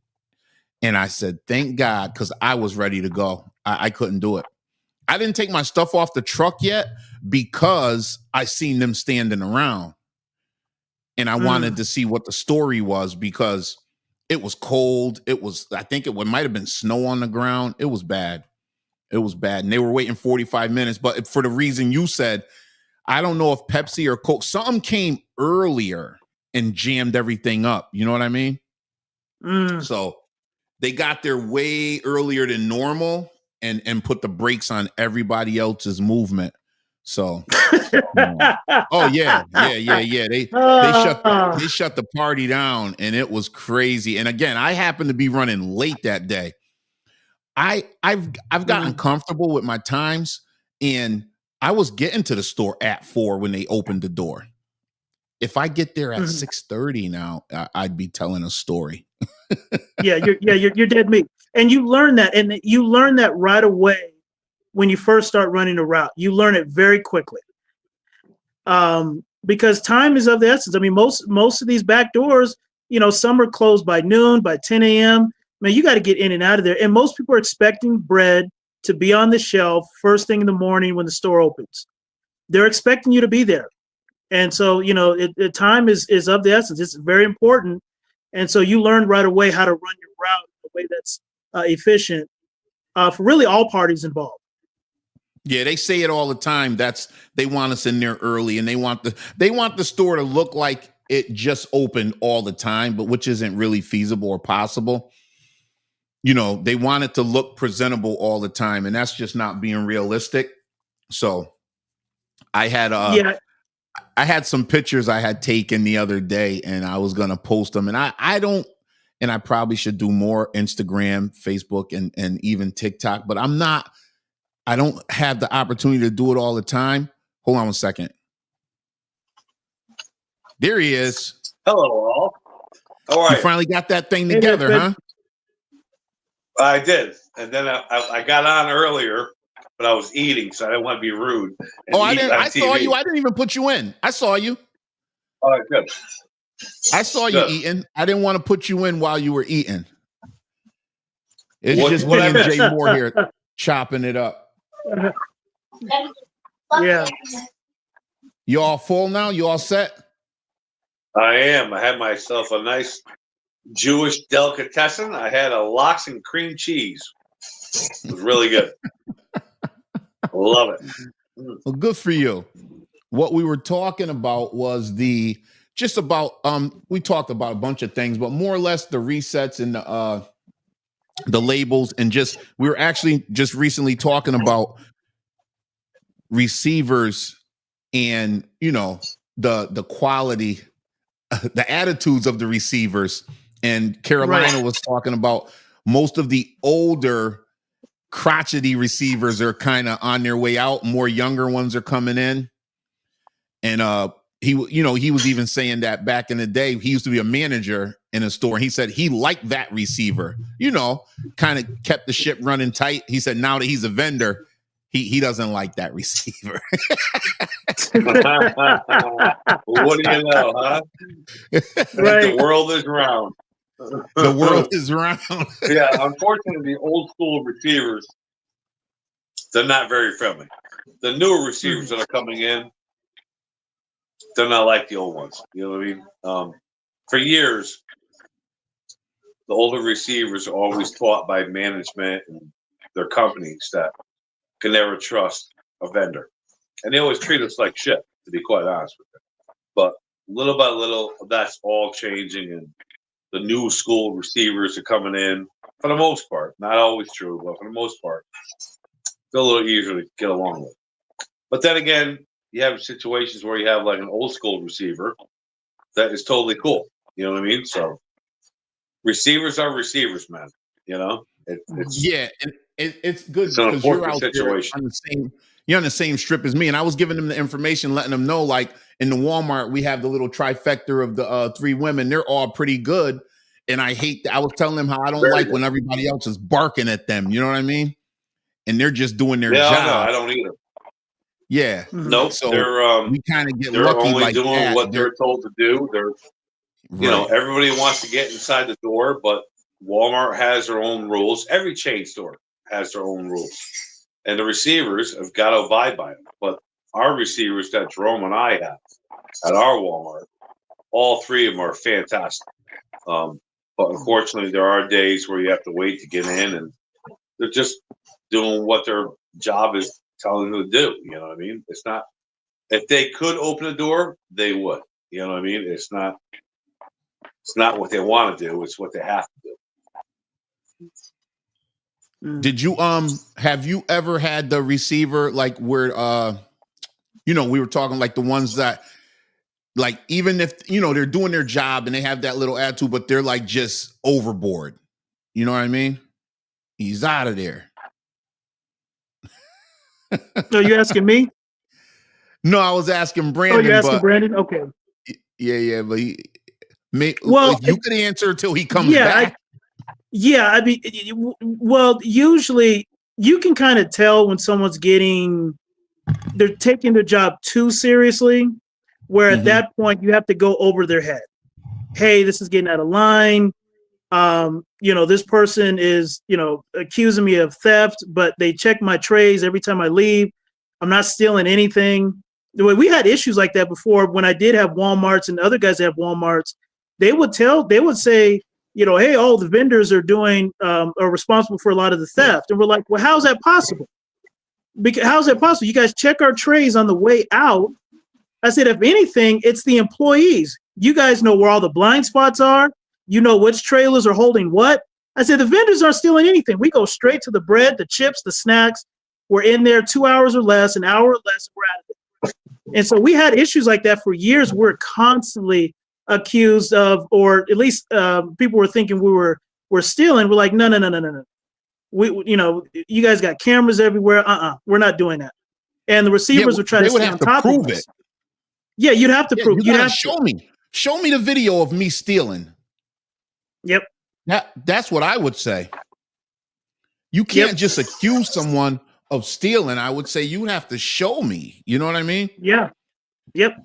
And I said, thank God, because I was ready to go. I couldn't do it. I didn't take my stuff off the truck yet because I seen them standing around. And I wanted Mm. to see what the story was, because it was cold. I think it might have been snow on the ground. It was bad. It was bad. And they were waiting 45 minutes. But for the reason you said, I don't know if Pepsi or Coke, something came earlier and jammed everything up. You know what I mean? Mm. So they got there way earlier than normal and put the brakes on everybody else's movement. So, oh yeah. Ah. They shut the party down, and it was crazy. And again, I happened to be running late that day. I've gotten Mm. comfortable with my times, and I was getting to the store at 4 when they opened the door. If I get there at Mm. 6:30 now, I'd be telling a story. Yeah, you're dead meat. And you learn that right away when you first start running a route. You learn it very quickly. Because time is of the essence. I mean, most of these back doors, some are closed by noon, by 10 a.m. Man, you got to get in and out of there. And most people are expecting bread to be on the shelf first thing in the morning when the store opens. They're expecting you to be there. And so, time is of the essence. It's very important. And so you learn right away how to run your route in a way that's efficient for really all parties involved. Yeah, they say it all the time. They want us in there early, and they want the store to look like it just opened all the time, but which isn't really feasible or possible. They want it to look presentable all the time, and that's just not being realistic. So I had Yeah. I had some pictures I had taken the other day, and I was gonna post them. And I don't, and I probably should do more Instagram, Facebook, and even TikTok, but I don't have the opportunity to do it all the time. Hold on 1 second. There he is. Hello, all. How are You you? finally got that thing Hey there, together, Fred. huh? I did, and then I got on earlier, but I was eating, so I didn't want to be rude and I eat didn't. on I saw TV. you. I didn't even put you in. I saw you. All right, good. I saw you Good. eating. I didn't want to put you in while you were eating. It's What- just what me I and missed? Jay Moore here chopping it up. Yeah. You all full now? You all set? I am. I had myself a nice Jewish delicatessen. I had a lox and cream cheese. It was really good. Love it. Well, good for you. What we were talking about was we talked about a bunch of things, but more or less the resets and the labels, and we were actually just recently talking about receivers and the quality, the attitudes of the receivers. And Carolina was talking about most of the older crotchety receivers are kind of on their way out. More younger ones are coming in. And he was even saying that back in the day, he used to be a manager in a store. He said he liked that receiver, kind of kept the ship running tight. He said now that he's a vendor, he doesn't like that receiver. What do you know, huh? Right. The world is round. The world is round. Yeah, unfortunately, the old school receivers, they're not very friendly. The newer receivers that are coming in, they're not like the old ones. You know what I mean? For years, the older receivers are always taught by management and their companies that can never trust a vendor. And they always treat us like shit, to be quite honest with you. But little by little, that's all changing, and the new school receivers are coming in for the most part. Not always true, but for the most part, they're a little easier to get along with. But then again, you have situations where you have like an old school receiver that is totally cool. You know what I mean? So receivers are receivers, man. It's Yeah, and it's good it's an because you're important out there situation. you're on the same strip as me. And I was giving them the information, letting them know, like in the Walmart, we have the little trifecta of the three women. They're all pretty good. And I was telling them how I don't Very like good. when everybody else is barking at them. You know what I mean? And they're just doing their Yeah, job. no, I don't either. Yeah. Nope. So They're we kind of get they're lucky only like doing that. what they're told to do. Right. Everybody wants to get inside the door, but Walmart has their own rules. Every chain store has their own rules, and the receivers have got to abide by them. But our receivers that Jerome and I have at our Walmart, all three of them are fantastic. But unfortunately, there are days where you have to wait to get in, and they're just doing what their job is telling them to do. You know what I mean? It's not. If they could open a door, they would. You know what I mean? It's not what they want to do, it's what they have to do. Did you have you ever had the receiver like where we were talking like the ones that, like, even if they're doing their job and they have that little attitude, but they're like just overboard. You know what I mean? He's out of there. So you asking me? No, I was asking Brandon. Oh, you're asking but Brandon? Okay. Yeah, but Well, you could answer until he comes yeah, back. I mean, well, usually you can kind of tell when someone's they're taking their job too seriously, where at that point you have to go over their head. Hey, this is getting out of line. This person is, accusing me of theft, but they check my trays every time I leave. I'm not stealing anything. The way we had issues like that before, when I did have Walmarts and other guys that have Walmarts, they would say, hey, all the vendors are are responsible for a lot of the theft. And we're like, well, how's that possible? Because how's that possible? You guys check our trays on the way out. I said, if anything, it's the employees. You guys know where all the blind spots are. You know which trailers are holding what. I said, the vendors aren't stealing anything. We go straight to the bread, the chips, the snacks. We're in there 2 hours or less, an hour or less, we're out of it. And so we had issues like that for years. We're constantly accused of, or at least people were thinking we're stealing. We're like, no. You guys got cameras everywhere. We're not doing that. And the receivers would try to stay on top of us. Yeah, you'd have to prove. You gotta show me. Show me the video of me stealing. Yep. That's what I would say. You can't just accuse someone of stealing. I would say you have to show me. You know what I mean? Yeah. Yep.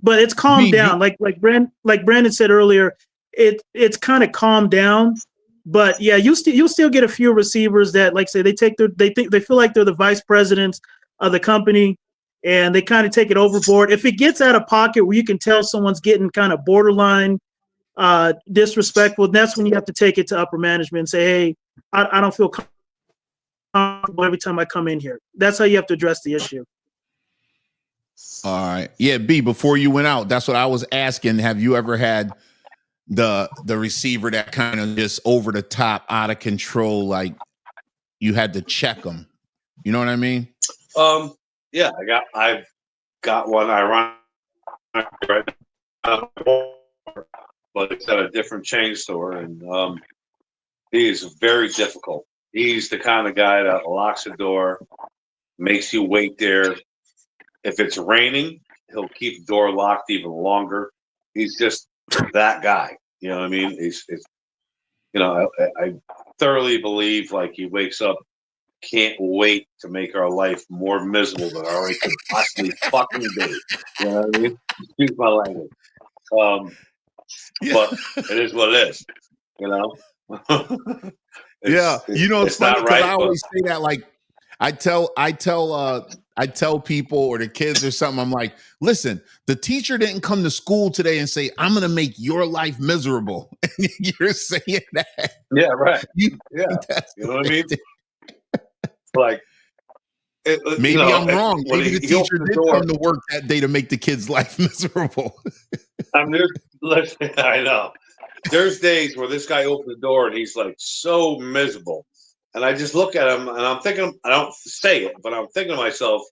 But it's calmed down. Like Brandon said earlier, it's kind of calmed down. But yeah, you'll still get a few receivers that, like say, they feel like they're the vice presidents of the company, and they kind of take it overboard. If it gets out of pocket where you can tell someone's getting kind of borderline disrespectful, that's when you have to take it to upper management and say, hey, I don't feel comfortable every time I come in here. That's how you have to address the issue. All right. Yeah, B, before you went out, that's what I was asking. Have you ever had the receiver that kind of just over the top, out of control, like you had to check them? You know what I mean? Yeah, I've got one ironic right now, but it's at a different chain store, and he is very difficult. He's the kind of guy that locks the door, makes you wait there. If it's raining, he'll keep the door locked even longer. He's just that guy. You know what I mean? It's I thoroughly believe like he wakes up, can't wait to make our life more miserable than it already could possibly fucking be. You know what I mean? Excuse my language. But it is what it is. You know? It's funny not because right. I always say that. Like, I tell people or the kids or something. I'm like, listen, the teacher didn't come to school today and say, I'm going to make your life miserable. And you're saying that. Yeah, right. You know what I mean? Like, maybe I'm wrong. Maybe the teacher did come to work that day to make the kid's life miserable. I know. There's days where this guy opens the door and he's like so miserable. And I just look at him and I'm thinking, I don't say it, but I'm thinking to myself,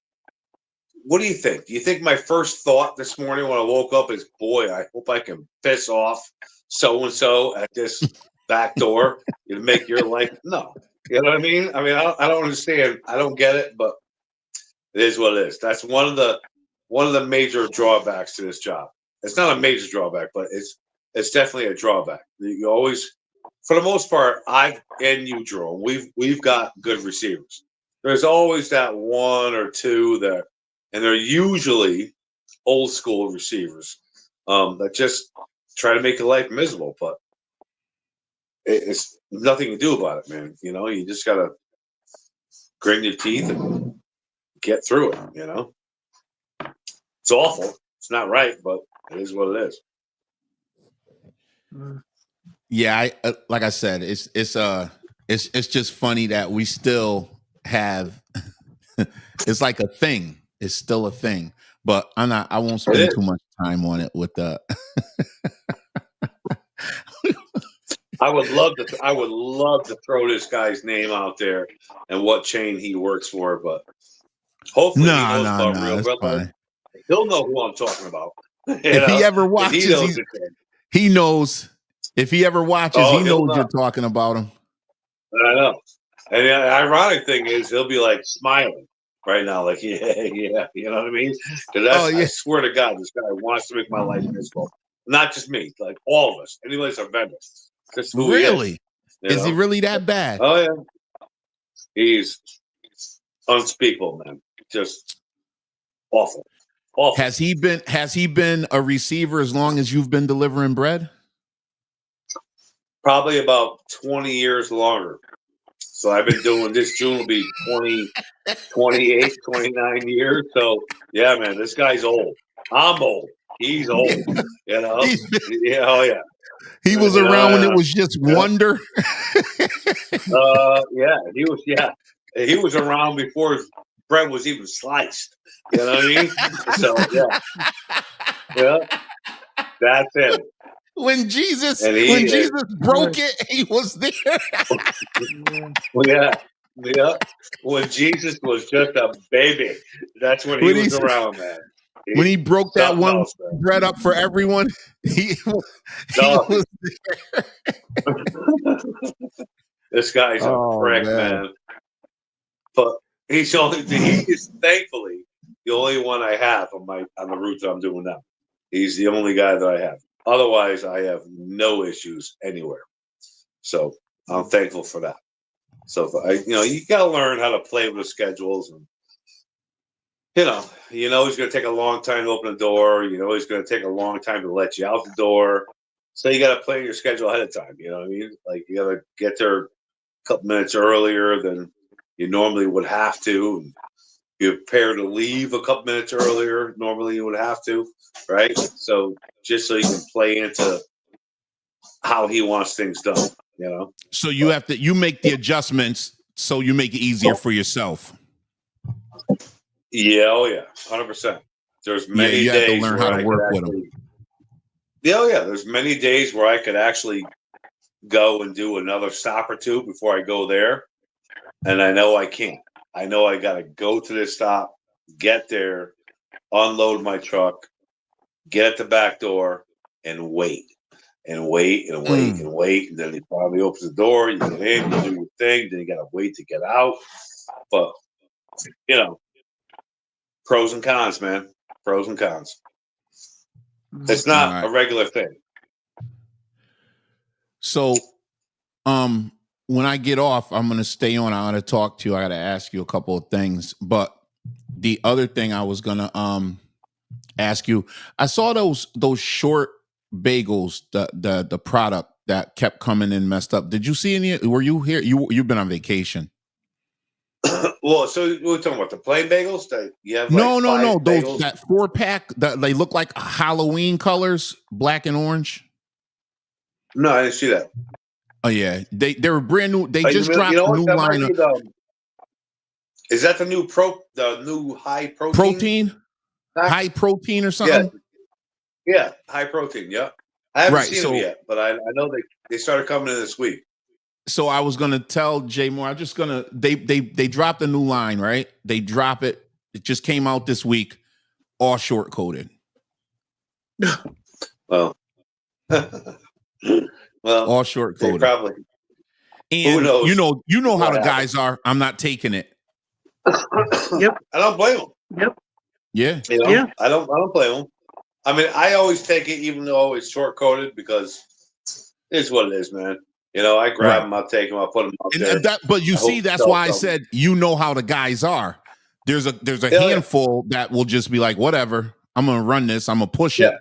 what do you think? Do you think my first thought this morning when I woke up is, boy, I hope I can piss off so-and-so at this back door to make your life? No. You know what I mean? I don't understand. I don't get it, but it is what it is. That's one of the major drawbacks to this job. It's not a major drawback, but it's definitely a drawback. You always, for the most part, Jerome, we've got good receivers. There's always that one or two that, and they're usually old school receivers that just try to make your life miserable. But it's nothing to do about it, man. You know, you just gotta grit your teeth and get through it. You know, it's awful. It's not right, but it is what it is. Yeah, like I said, it's just funny that we still have. It's like a thing. It's still a thing, but I won't spend too much time on it with the. I would love to throw this guy's name out there and what chain he works for, but hopefully he knows about Real Red Life. He'll know who I'm talking about. If he ever watches, he knows. If he ever watches, he knows you're talking about him. I know. And the ironic thing is, he'll be like smiling right now, like yeah, you know what I mean? Because I swear to God, this guy wants to make my life miserable. Not just me, like all of us. Anybody's a vendor. That's who really? He is he really that bad? Oh yeah, he's unspeakable, man. Just awful. Has he been a receiver as long as you've been delivering bread? Probably about 20 years longer. So I've been doing this. June will be 28, 29 years. So yeah, man, this guy's old. I'm old. He's old. You know? Yeah, oh yeah. He was around when it was just Wonder. Yeah, he was. Yeah, he was around before his bread was even sliced. You know what I mean? So yeah, that's it. When Jesus broke it, he was there. Yeah. When Jesus was just a baby, that's when he was around, man. When he broke that one bread up for everyone, he was there. This guy's a prick, man. But he is thankfully the only one I have on the route that I'm doing now. He's the only guy that I have. Otherwise, I have no issues anywhere. So I'm thankful for that. So you got to learn how to play with the schedules, and he's going to take a long time to open the door. He's going to take a long time to let you out the door. So you got to plan your schedule ahead of time. You know what I mean? Like you got to get there a couple minutes earlier than you normally would have to. And you prepare to leave a couple minutes earlier. Normally you would have to, right? So just so you can play into how he wants things done. So you make the adjustments so you make it easier for yourself. Yeah, 100%. There's many you have to days learn where how to work with them. There's many days where I could actually go and do another stop or two before I go there, and I know I can't. I know I got to go to this stop, get there, unload my truck, get at the back door, and wait. And wait and wait and wait, and then he finally opens the door. You get in, you do your thing. Then you gotta wait to get out. But pros and cons, man. Pros and cons. It's not a regular thing. So, when I get off, I'm gonna stay on. I gotta talk to you. I gotta ask you a couple of things. But the other thing I was gonna ask you, I saw those short bagels, the product that kept coming in messed up. Did you see any? Were you here? You've been on vacation. Well, so we're talking about the plain bagels that you have. No. Bagels? That 4-pack that they look like Halloween colors, black and orange. No, I didn't see that. Oh yeah, they were brand new. They just dropped a new line of. Is that the new high protein? High protein or something? Yeah, high protein. Yeah, I haven't seen them yet, but I know they started coming in this week. So I was gonna tell Jay Moore. They dropped a new line, right? They drop it. It just came out this week, all short coated. Well, all short coated. Probably. And who knows? You know how the guys are. I'm not taking it. Yep. I don't blame them. Yep. Yeah. Yeah. I don't blame them. I mean, I always take it, even though it's short coated, because it's what it is, man. I grab them, I'll take them, I'll put them up there. But you see, that's why I said how the guys are. There's a handful that will just be like, whatever, I'm gonna run this, I'm gonna push it,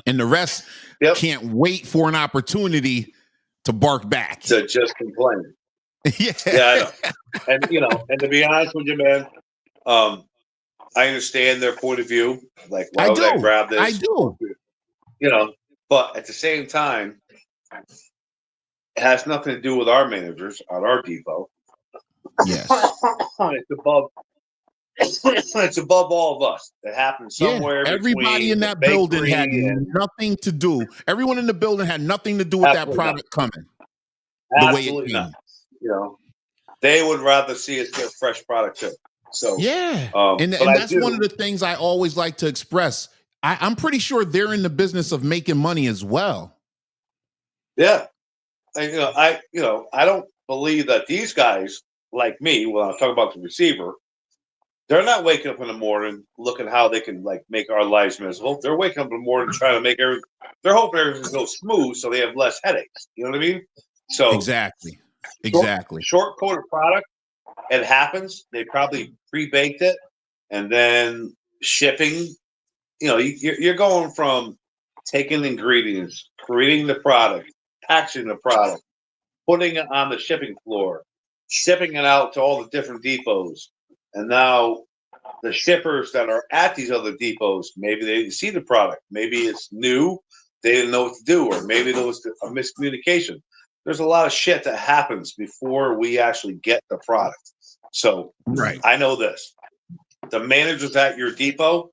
and the rest can't wait for an opportunity to bark back, to just complain. Yeah, I know. And to be honest with you, man, I understand their point of view. Like, why would I grab this? I do. But at the same time, it has nothing to do with our managers at our depot. Yes. It's above all of us. It happened somewhere. Everybody in that building had nothing to do. Everyone in the building had nothing to do with that product coming. Absolutely the way it came. Not. They would rather see us get fresh product too. So and that's one of the things I always like to express. I'm pretty sure they're in the business of making money as well. Yeah. I don't believe that these guys like me, when I'm talking about the receiver, they're not waking up in the morning looking how they can make our lives miserable. They're waking up in the morning trying to make they're hoping everything goes smooth so they have less headaches. You know what I mean? So exactly. Short coated product. It happens. They probably pre-baked it, and then shipping. You're going from taking ingredients, creating the product, packaging the product, putting it on the shipping floor, shipping it out to all the different depots. And now the shippers that are at these other depots, maybe they didn't see the product. Maybe it's new. They didn't know what to do, or maybe there was a miscommunication. There's a lot of shit that happens before we actually get the product. So I know this. The managers at your depot,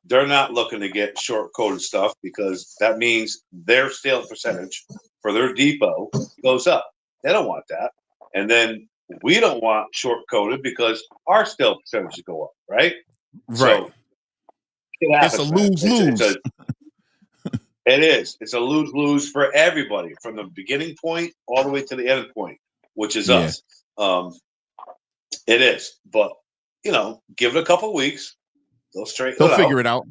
they're not looking to get short-coated stuff, because that means their sales percentage for their depot goes up. They don't want that. And then we don't want short-coated because our sales percentages go up, right? So it's a lose-lose. It is. It's a lose-lose for everybody, from the beginning point all the way to the end point, which is us. It is. But, give it a couple weeks. They'll figure it out.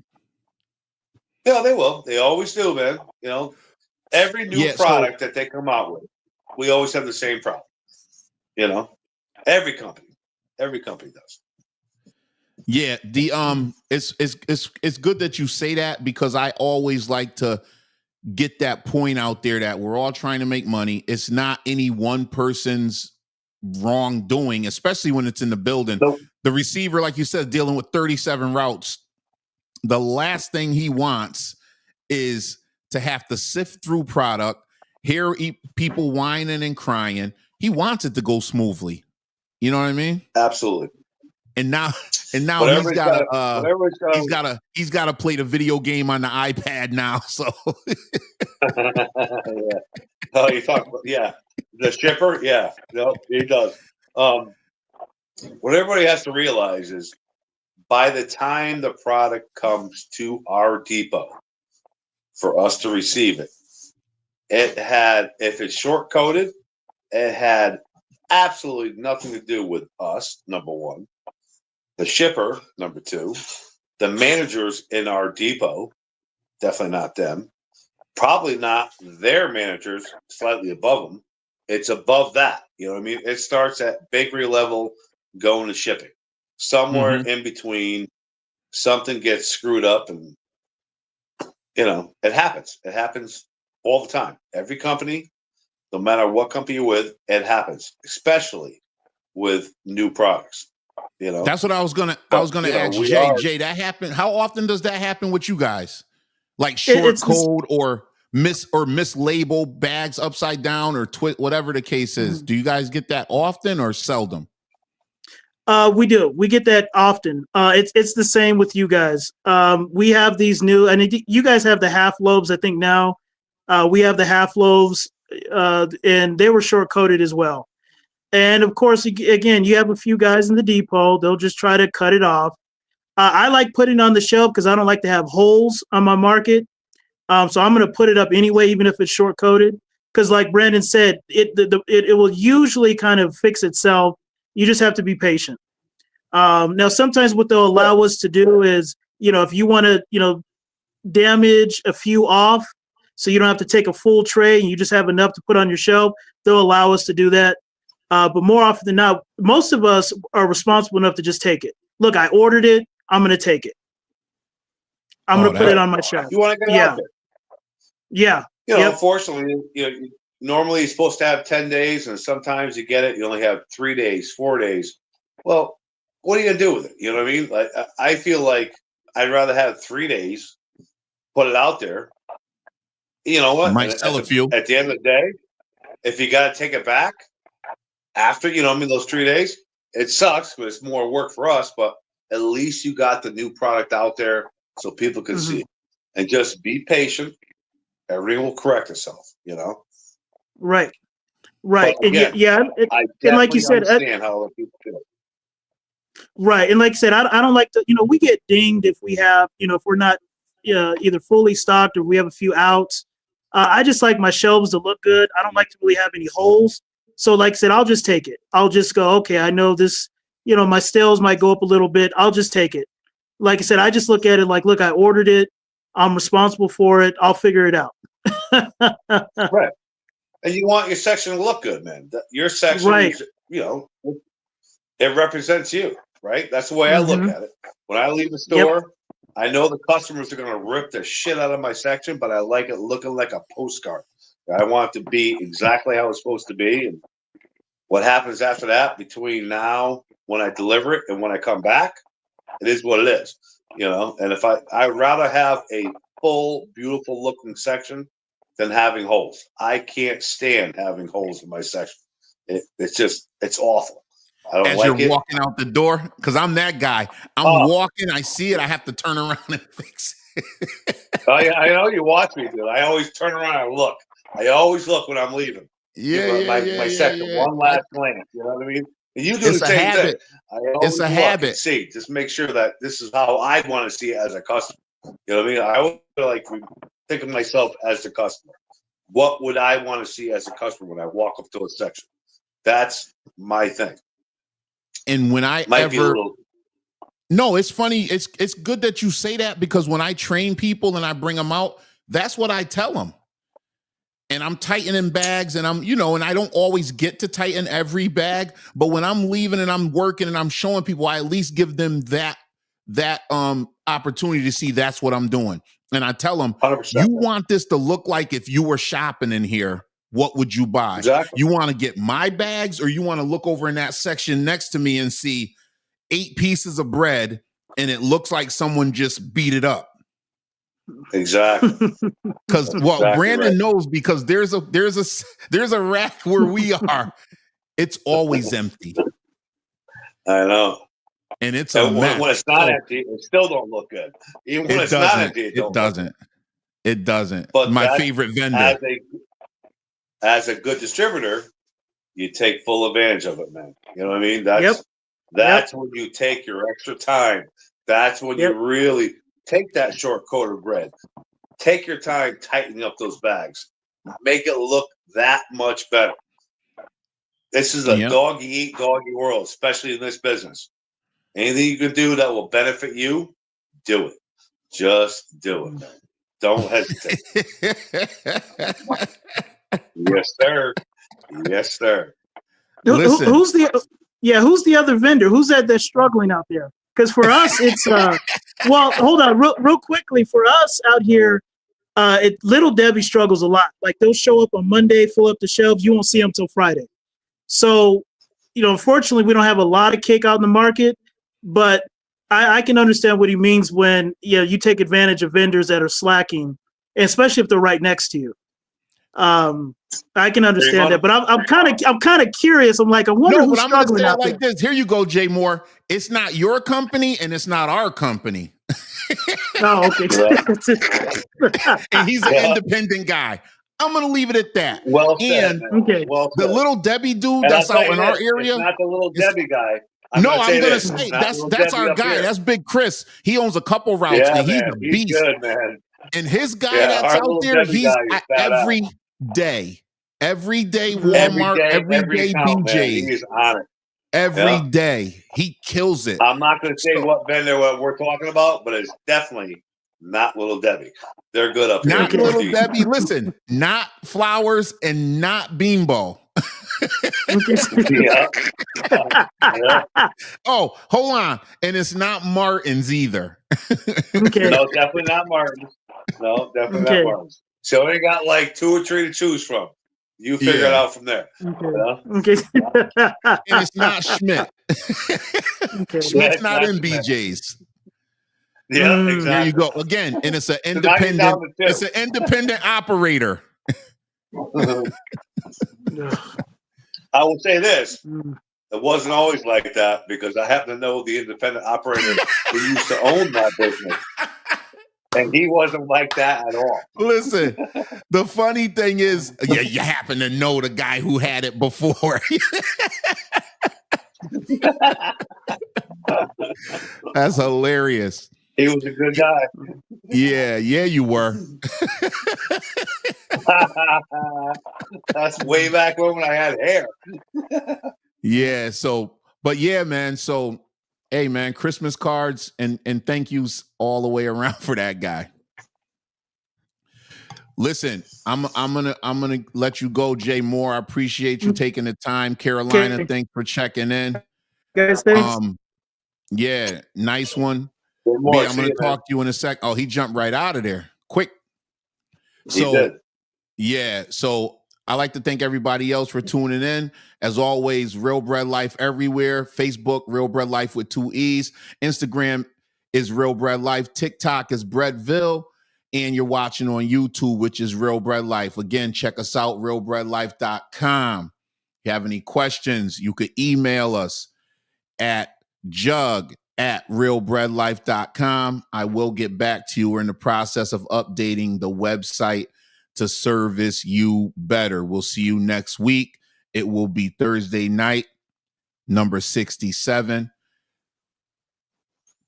Yeah, they will. They always do, man. You know, every new Yeah. So product that they come out with, we always have the same problem. You know, every company does. yeah, the it's good that you say that, because I always like to get that point out there that we're all trying to make money. It's not any one person's wrongdoing, especially when it's in the building. So, The receiver, like you said, dealing with 37 routes. The last thing he wants is to have to sift through product, hear people whining and crying. He wants it to go smoothly. You know what I mean? absolutely. And now and now Whatever he's got, whatever he's got to play the video game on the iPad now. So yeah. Oh, you talk about, yeah, the shipper. Yeah, no, he does. What everybody has to realize is, by the time the product comes to our depot for us to receive it, if it's short coded, it had absolutely nothing to do with us, number one, the shipper, number two, the managers in our depot, definitely not them, probably not their managers, slightly above them. It's above that. You know what I mean? It starts at bakery level, going to shipping. Somewhere in between, something gets screwed up, and it happens. It happens all the time. Every company, no matter what company you're with, it happens, especially with new products. that's what I was gonna But ask we Jay. are. Jay, that happen. How often does that happen with you guys? Like short It's this. code or mislabel bags upside down or whatever the case is. Do you guys get that often or seldom? We do. We get that often. It's the same with you guys. We have these new, and you guys have the half loaves. I think now, we have the half loaves, and they were short coded as well. And of course, again, you have a few guys in the depot. They'll just try to cut it off. I like putting it on the shelf because I don't like to have holes on my market. So I'm going to put it up anyway, even if it's short coded. Because, like Brandon said, it will usually kind of fix itself. You just have to be patient. Now, sometimes what they'll allow us to do is, if you want to, damage a few off, so you don't have to take a full tray and you just have enough to put on your shelf, they'll allow us to do that. But more often than not, most of us are responsible enough to just take it. Look, I ordered it. I'm going to take it. I'm going to put it on my shelf. You want to get it out there. Yeah. Unfortunately, normally you're supposed to have 10 days, and sometimes you get it, you only have 3 days, 4 days. Well, what are you going to do with it? You know what I mean? Like, I feel like I'd rather have 3 days, put it out there. You know what? Might sell a few. At the end of the day, if you got to take it back after, those 3 days, it sucks, but it's more work for us. But at least you got the new product out there so people can see it. And just be patient. Everything will correct itself, Right. But again, I and like you said, understand how other people feel. Right, and like I said, I don't like to. We get dinged if we have, if we're not either fully stocked or we have a few outs. I just like my shelves to look good. I don't like to really have any holes. So, like I said, I'll just take it. I'll just go. Okay, I know this. My sales might go up a little bit. I'll just take it. Like I said, I just look at it like, look, I ordered it. I'm responsible for it. I'll figure it out. Right. And you want your section to look good, man. Your section, right. It represents you, right? That's the way I look at it. When I leave the store, I know the customers are going to rip the shit out of my section, but I like it looking like a postcard. I want it to be exactly how it's supposed to be. And what happens after that, between now, when I deliver it, and when I come back, it is what it is, And if I'd rather have a full, beautiful looking section than having holes. I can't stand having holes in my section. It's awful. I don't As like you're it. walking out the door, because I'm that guy. I'm walking, I see it, I have to turn around and fix it. I know you watch me, dude. I always turn around and look. I always look when I'm leaving. My section one last glance. You know what I mean? And you do the same thing. I always look and see. Just make sure that this is how I want to see it as a customer. You know what I mean? I always think of myself as the customer. What would I want to see as a customer when I walk up to a section? That's my thing. And when I No, it's funny. It's good that you say that, because when I train people and I bring them out, that's what I tell them. And I'm tightening bags, and and I don't always get to tighten every bag, but when I'm leaving and I'm working and I'm showing people, I at least give them that opportunity to see that's what I'm doing. And I tell them, 100%. you want this to look like if you were shopping in here, what would you buy? Exactly. You want to get my bags, or you want to look over in that section next to me and see 8 pieces of bread and it looks like someone just beat it up? Exactly. Because Brandon knows, because there's a rack where we are. It's always empty. I know. And it's a mess. When it's not empty, it still don't look good. Even when it's not empty, it doesn't. It doesn't. But my favorite vendor. As a good distributor, you take full advantage of it, man. You know what I mean? That's when you take your extra time. That's when you really take that short coat of bread. Take your time tightening up those bags. Make it look that much better. This is a dog-eat-doggy world, especially in this business. Anything you can do that will benefit you, do it. Just do it, man. Don't hesitate. Yes, sir. Yes, sir. Listen. Who's the other vendor? Who's that's struggling out there? Because for us, it's well, hold on, real quickly. For us out here, Little Debbie struggles a lot. Like, they'll show up on Monday, fill up the shelves. You won't see them till Friday. So, unfortunately, we don't have a lot of cake out in the market. But I can understand what he means when you take advantage of vendors that are slacking, especially if they're right next to you. I can understand that, but I'm kind of curious. I'm like, I wonder who's struggling out there. Like this. Here you go, Jay Moore. It's not your company, and it's not our company. Oh, okay. And he's an independent guy. I'm gonna leave it at that. Well said. The Little Debbie dude that's out in our area. It's not the Little Debbie guy. I'm gonna say that's our guy. Here. That's Big Chris. He owns a couple routes, and he's a beast. He's good, man. And his guy that's out there, he's every day Walmart, every day BJ's. He's on it. Every day. He kills it. I'm not going to say what vendor we're talking about, but it's definitely not Little Debbie. They're good up here. Not Little Debbie. Listen, not Flowers and not Beanball. Oh, hold on. And it's not Martin's either. Okay. No, definitely not Martin's. No, definitely not Martin's. So they got like 2 or 3 to choose from. You figure it out from there. Okay. And it's not Schmidt. Schmidt's not in BJ's. Yeah, exactly. There you go. Again, and it's an independent. It's an independent operator. I will say this: it wasn't always like that, because I happen to know the independent operator who used to own that business. And he wasn't like that at all. Listen, the funny thing is, you happen to know the guy who had it before. That's hilarious. He was a good guy. Yeah, you were. That's way back when I had hair. Yeah, but yeah, man. So, hey, man, Christmas cards and thank yous all the way around for that guy. Listen, I'm gonna let you go, Jay Moore. I appreciate you taking the time. Carolina, thanks for checking in. Guys, thanks. Yeah, nice one. More, I'm gonna talk to you in a sec. Oh, he jumped right out of there, quick. He did. Yeah. So I like to thank everybody else for tuning in. As always, Real Bread Life everywhere. Facebook, Real Bread Life with 2 E's. Instagram is Real Bread Life. TikTok is Breadville. And you're watching on YouTube, which is Real Bread Life. Again, check us out, realbreadlife.com. If you have any questions, you could email us at jug@realbreadlife.com. I will get back to you. We're in the process of updating the website to service you better. We'll see you next week. It will be Thursday night, number 67.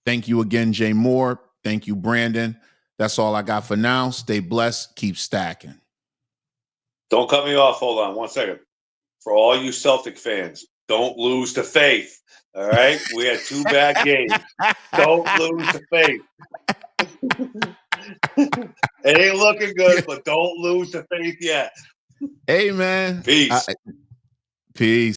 Thank you again, Jay Moore. Thank you, Brandon. That's all I got for now. Stay blessed. Keep stacking. Don't cut me off. Hold on 1 second. For all you Celtic fans, don't lose to faith. All right, we had 2 bad games. Don't lose to faith. It ain't looking good, but don't lose to faith yet. Hey, man. Peace. Peace.